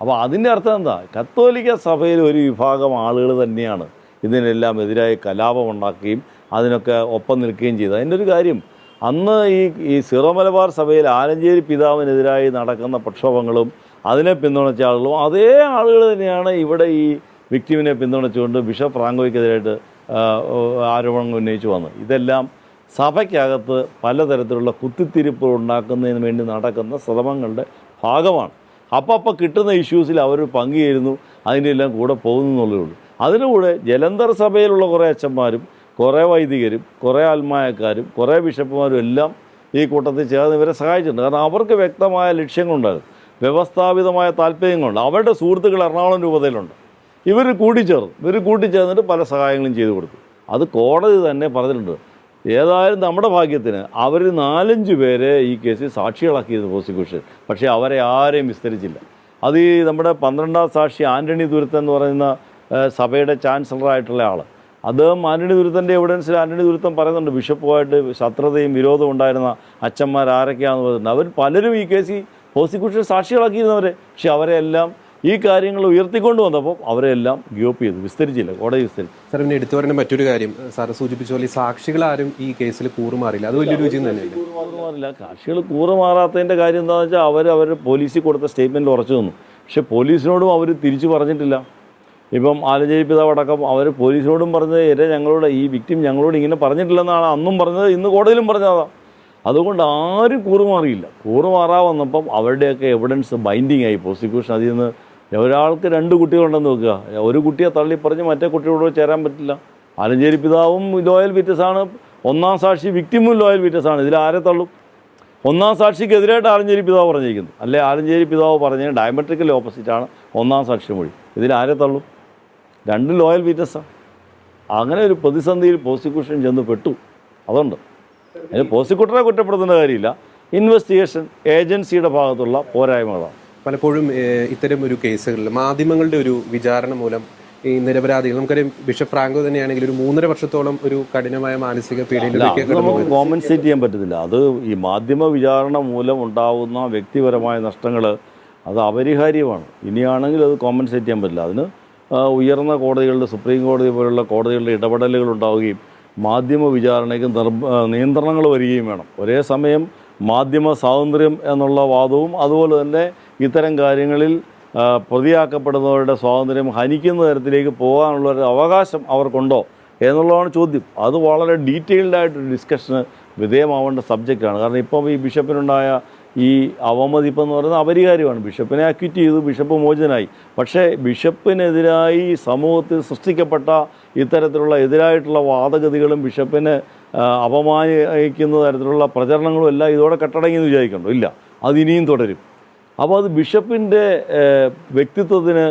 അപ്പോൾ അതിൻ്റെ അർത്ഥം എന്താ? കത്തോലിക്ക സഭയിൽ ഒരു വിഭാഗം ആളുകൾ തന്നെയാണ് ഇതിനെല്ലാം എതിരായി കലാപമുണ്ടാക്കുകയും അതിനൊക്കെ ഒപ്പം നിൽക്കുകയും ചെയ്തത്. അതിൻ്റെ ഒരു കാര്യം അന്ന് ഈ സീറോ മലബാർ സഭയിൽ ആലഞ്ചേരി പിതാവിനെതിരായി നടക്കുന്ന പ്രക്ഷോഭങ്ങളും അതിനെ പിന്തുണച്ച ആളുകളും അതേ ആളുകൾ തന്നെയാണ് ഇവിടെ ഈ വിക്ടിമിനെ പിന്തുണച്ചുകൊണ്ട് ബിഷപ്പ് ഫ്രാങ്കോയ്ക്കെതിരായിട്ട് ആരോപണങ്ങൾ ഉന്നയിച്ചു വന്നത്. ഇതെല്ലാം സഭയ്ക്കകത്ത് പലതരത്തിലുള്ള കുത്തിത്തിരിപ്പുകൾ ഉണ്ടാക്കുന്നതിന് വേണ്ടി നടക്കുന്ന ശ്രമങ്ങളുടെ ഭാഗമാണ്. അപ്പം കിട്ടുന്ന ഇഷ്യൂസിൽ അവർ പങ്കുചേരുന്നു, അതിൻ്റെ എല്ലാം കൂടെ പോകുന്നു എന്നുള്ളതേ ഉള്ളൂ. അതിനുകൂടെ ജലന്ധർ സഭയിലുള്ള കുറേ അച്ഛന്മാരും കുറേ വൈദികരും കുറേ ആത്മായക്കാരും കുറേ ബിഷപ്പുമാരും എല്ലാം ഈ കൂട്ടത്തിൽ ചേർന്ന് ഇവരെ സഹായിച്ചിട്ടുണ്ട്. കാരണം അവർക്ക് വ്യക്തമായ ലക്ഷ്യങ്ങളുണ്ടായിരുന്നു, വ്യവസ്ഥാപിതമായ താല്പര്യങ്ങളുണ്ട്. അവരുടെ സുഹൃത്തുക്കൾ എറണാകുളം രൂപതയിലുണ്ട്. ഇവർ കൂട്ടിച്ചേർന്നിട്ട് പല സഹായങ്ങളും ചെയ്തു കൊടുത്തു. അത് കോടതി തന്നെ പറഞ്ഞിട്ടുണ്ട്. ഏതായാലും നമ്മുടെ ഭാഗ്യത്തിന് അവർ 4-5 പേരെ ഈ കേസിൽ സാക്ഷികളാക്കിയിരുന്നു പ്രോസിക്യൂഷൻ. പക്ഷേ അവരെ ആരെയും വിസ്തരിച്ചില്ല. അത് ഈ നമ്മുടെ 12ാം സാക്ഷി ആൻ്റണി തുരുത്തൻ എന്ന് പറയുന്ന സഭയുടെ ചാൻസലറായിട്ടുള്ള ആൾ, അദ്ദേഹം ആൻ്റണി തുരുത്തൻ്റെ എവിഡൻസിൽ ആൻ്റണി തുരുത്തൻ പറയുന്നുണ്ട് ബിഷപ്പുമായിട്ട് ശത്രുതയും വിരോധവും ഉണ്ടായിരുന്ന അച്ഛന്മാർ ആരൊക്കെയാണെന്ന് പറഞ്ഞിട്ടുണ്ട്. അവർ പലരും ഈ കേസിൽ പ്രോസിക്യൂഷൻ സാക്ഷികളാക്കിയിരുന്നവരെ. പക്ഷെ അവരെല്ലാം ഈ കാര്യങ്ങൾ ഉയർത്തിക്കൊണ്ട് വന്നപ്പോൾ അവരെല്ലാം ഗിയോപ്പ് ചെയ്തു, വിസ്തരിച്ചില്ല, കോടതി വിസ്തരിച്ചു. സാർ പിന്നെ എടുത്തു പറയുന്ന മറ്റൊരു കാര്യം, സാറ് സൂചിപ്പിച്ച പോലെ സാക്ഷികളാരും ഈ കേസിൽ കൂറുമാറില്ല. അത് വലിയൊരു വിജയം തന്നെയല്ലേ? കൂറുമാറില്ല. സാക്ഷികൾ കൂറുമാറാത്തതിൻ്റെ കാര്യം എന്താണെന്ന് വെച്ചാൽ അവർ പോലീസിൽ കൊടുത്ത സ്റ്റേറ്റ്മെൻറ്റിൽ ഉറച്ചു നിന്നു. പക്ഷെ പോലീസിനോടും അവർ തിരിച്ചു പറഞ്ഞിട്ടില്ല. ഇപ്പം ആലഞ്ചേരി പിതാവ് അടക്കം അവർ പോലീസിനോടും പറഞ്ഞത് ഞങ്ങളോട് ഈ വിക്ടിം ഞങ്ങളോട് ഇങ്ങനെ പറഞ്ഞിട്ടില്ലെന്നാണ് അന്നും പറഞ്ഞത്, ഇന്ന് കോടതിയിലും പറഞ്ഞതാണ്. അതുകൊണ്ട് ആരും കൂറുമാറിയില്ല. കൂറുമാറാൻ അവരുടെയൊക്കെ എവിഡൻസ് ബൈൻഡിങ് ആയി പ്രോസിക്യൂഷൻ. അതിൽ നിന്ന് ഒരാൾക്ക് 2 കുട്ടികളുണ്ടെന്ന് വെക്കുക, ഒരു കുട്ടിയെ തള്ളിപ്പറഞ്ഞ് മറ്റേ കുട്ടിയോട് ചേരാൻ പറ്റില്ല. ആലഞ്ചേരി പിതാവും ലോയൽ വിറ്റ്നസാണ്, 1ാം സാക്ഷി വിക്ടിമും ലോയൽ വിറ്റ്നസാണ്. ഇതിൽ ആരെ തള്ളും? 1ാം സാക്ഷിക്കെതിരായിട്ട് ആലഞ്ചേരി പിതാവ് പറഞ്ഞിരിക്കുന്നു, അല്ലെ ആലഞ്ചേരി പിതാവ് പറഞ്ഞതിന് ഡയമെട്രിക്കൽ ഓപ്പോസിറ്റാണ് 1ാം സാക്ഷി മൊഴി. ഇതിൽ ആരെ തള്ളും? 2 ലോയൽ വിറ്റ്നസാണ്. അങ്ങനെ ഒരു പ്രതിസന്ധിയിൽ പ്രോസിക്യൂഷൻ ചെന്ന് പെട്ടു. അതുകൊണ്ട് അതിന് പ്രോസിക്യൂട്ടറെ കുറ്റപ്പെടുത്തേണ്ട കാര്യമില്ല, ഇൻവെസ്റ്റിഗേഷൻ ഏജൻസിയുടെ ഭാഗത്തുള്ള പോരായ്മകളാണ്. പലപ്പോഴും ഇത്തരം ഒരു കേസുകളിൽ മാധ്യമങ്ങളുടെ ഒരു വിചാരണ മൂലം ഈ നിരപരാധികൾ, നമുക്കറിയാം ബിഷപ്പ് ഫ്രാങ്കോ തന്നെയാണെങ്കിൽ ഒരു 3.5 വർഷത്തോളം ഒരു കഠിനമായ മാനസിക പീഡനത്തിലേക്ക് നമുക്ക് കോമ്പൻസേറ്റ് ചെയ്യാൻ പറ്റത്തില്ല. അത് ഈ മാധ്യമ വിചാരണ മൂലം ഉണ്ടാകുന്ന വ്യക്തിപരമായ നഷ്ടങ്ങൾ അത് അപരിഹാര്യമാണ്. ഇനിയാണെങ്കിൽ അത് കോമ്പൻസേറ്റ് ചെയ്യാൻ പറ്റില്ല. അതിന് ഉയർന്ന കോടതികളുടെ, സുപ്രീം കോടതി പോലുള്ള കോടതികളുടെ ഇടപെടലുകൾ ഉണ്ടാവുകയും മാധ്യമ വിചാരണയ്ക്ക് നിയന്ത്രണങ്ങൾ വരികയും വേണം. ഒരേ സമയം മാധ്യമ സ്വാതന്ത്ര്യം എന്നുള്ള വാദവും അതുപോലെ തന്നെ ഇത്തരം കാര്യങ്ങളിൽ പ്രതിയാക്കപ്പെടുന്നവരുടെ സ്വാതന്ത്ര്യം ഹനിക്കുന്ന തരത്തിലേക്ക് പോകാനുള്ളൊരു അവകാശം അവർക്കുണ്ടോ എന്നുള്ളതാണ് ചോദ്യം. അത് വളരെ ഡീറ്റെയിൽഡായിട്ടൊരു ഡിസ്കഷന് വിധേയമാവേണ്ട സബ്ജക്റ്റാണ്. കാരണം ഇപ്പം ഈ ബിഷപ്പിനുണ്ടായ ഈ അവമതിപ്പെന്ന് പറയുന്നത് അപരിഹാര്യമാണ്. ബിഷപ്പിനെ അക്വിറ്റ് ചെയ്തു, ബിഷപ്പ് മോചിതനായി. പക്ഷേ ബിഷപ്പിനെതിരായി സമൂഹത്തിൽ സൃഷ്ടിക്കപ്പെട്ട ഇത്തരത്തിലുള്ള എതിരായിട്ടുള്ള വാദഗതികളും ബിഷപ്പിനെ അപമാനിക്കുന്ന തരത്തിലുള്ള പ്രചരണങ്ങളും എല്ലാം ഇതോടെ കെട്ടടങ്ങിയെന്ന് വിചാരിക്കണ്ടോ? ഇല്ല, അതിനിയും തുടരും. അപ്പോൾ അത് ബിഷപ്പിൻ്റെ വ്യക്തിത്വത്തിന്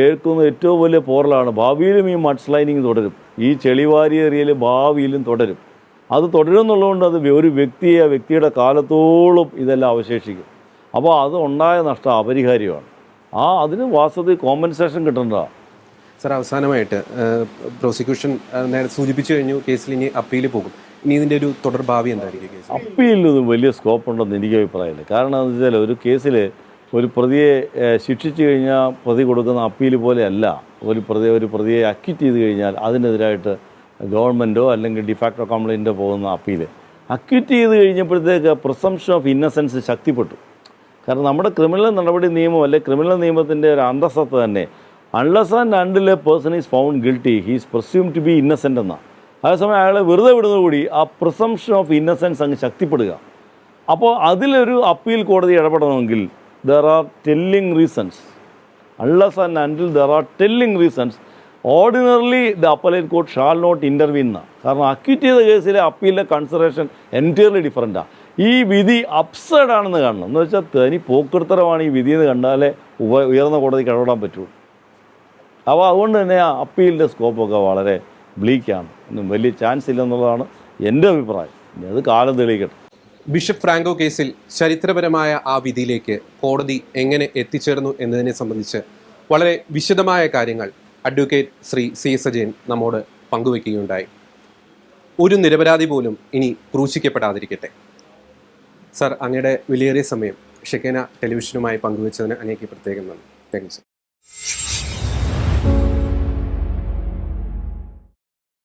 ഏൽക്കുന്ന ഏറ്റവും വലിയ പോറലാണ്. ഭാവിയിലും ഈ മഡ് ലൈനിങ് തുടരും, ഈ ചെളിവാരിയേറിയൽ ഭാവിയിലും തുടരും. അത് തുടരുമെന്നുള്ളതുകൊണ്ട് അത് ഒരു വ്യക്തിയുടെ കാലത്തോളം ഇതെല്ലാം അവശേഷിക്കും. അപ്പോൾ അത് ഉണ്ടായ നഷ്ടം അപരിഹാര്യമാണ്. അതിന് വാസ്തവത്തിൽ കോമ്പൻസേഷൻ കിട്ടേണ്ടതാണ്. സാർ, അവസാനമായിട്ട് പ്രോസിക്യൂഷൻ സൂചിപ്പിച്ചു കഴിഞ്ഞു കേസിൽ ഇനി അപ്പീൽ പോകും. ഇനി ഇതിൻ്റെ ഒരു തുടർ ഭാവി എന്തായിരിക്കും? കേസ് അപ്പീലിന് വലിയ സ്കോപ്പ് ഉണ്ടെന്ന് എനിക്ക് അഭിപ്രായമില്ല. കാരണം എന്താ വെച്ചാൽ ഒരു കേസിൽ ഒരു പ്രതിയെ ശിക്ഷിച്ചു കഴിഞ്ഞാൽ പ്രതി കൊടുക്കുന്ന അപ്പീൽ പോലെയല്ല ഒരു പ്രതിയെ അക്യൂറ്റ് ചെയ്ത് കഴിഞ്ഞാൽ അതിനെതിരായിട്ട് ഗവൺമെൻറ്റോ അല്ലെങ്കിൽ ഡിഫാക്ടോ കംപ്ലയിൻറ്റോ പോകുന്ന അപ്പീൽ. അക്യൂറ്റ് ചെയ്ത് കഴിഞ്ഞപ്പോഴത്തേക്ക് പ്രിസംപ്ഷൻ ഓഫ് ഇന്നസെൻസ് ശക്തിപ്പെട്ടു. കാരണം നമ്മുടെ ക്രിമിനൽ നടപടി നിയമം അല്ലെ ക്രിമിനൽ നിയമത്തിൻ്റെ ഒരു അന്തസ്സത്ത തന്നെ unless and until a person is found guilty he's presume to be innocent എന്നാണ്. അതേസമയം അയാളെ വെറുതെ വിടുന്നതുകൂടി ആ പ്രിസംപ്ഷൻ ഓഫ് ഇന്നസെൻസ് അങ്ങ് ശക്തിപ്പെടുക. അപ്പോൾ അതിലൊരു അപ്പീൽ കോടതി ഇടപെടണമെങ്കിൽ there are telling reasons. Unless and until there are telling reasons, ordinarily the appellate court shall not intervene. കാരണം അക്യൂറ്റ് ചെയ്ത കേസിലെ അപ്പീലിലെ കൺസിഡറേഷൻ എൻറ്റയർലി ഡിഫറൻറ്റാണ്. ഈ വിധി അപ്സൈഡ് ആണെന്ന് കാണണം. എന്ന് വെച്ചാൽ തനി പോക്കിർത്തരമാണ് ഈ വിധി എന്ന് കണ്ടാലേ ഉയർന്ന കോടതിക്ക് ഇടപെടാൻ പറ്റുള്ളൂ. അപ്പോൾ അതുകൊണ്ട് തന്നെ ആ അപ്പീലിൻ്റെ സ്കോപ്പൊക്കെ വളരെ ബ്ലീക്കാണ്. ഒന്നും വലിയ ചാൻസ് ഇല്ലെന്നുള്ളതാണ് എൻ്റെ അഭിപ്രായം. ഇനി അത് കാലം തെളിയിക്കട്ടെ. ബിഷപ്പ് ഫ്രാങ്കോ കേസിൽ ചരിത്രപരമായ ആ വിധിയിലേക്ക് കോടതി എങ്ങനെ എത്തിച്ചേർന്നു എന്നതിനെ സംബന്ധിച്ച് വളരെ വിശദമായ കാര്യങ്ങൾ അഡ്വക്കേറ്റ് ശ്രീ CS അജയൻ നമ്മോട് പങ്കുവയ്ക്കുകയുണ്ടായി. ഒരു നിരപരാധി പോലും ഇനി ക്രൂശിക്കപ്പെടാതിരിക്കട്ടെ. സർ, അങ്ങയുടെ വിലയേറിയ സമയം ഷെക്കേന ടെലിവിഷനുമായി പങ്കുവച്ചതിന് അങ്ങേക്ക് പ്രത്യേകം നന്ദി. Thank you sir.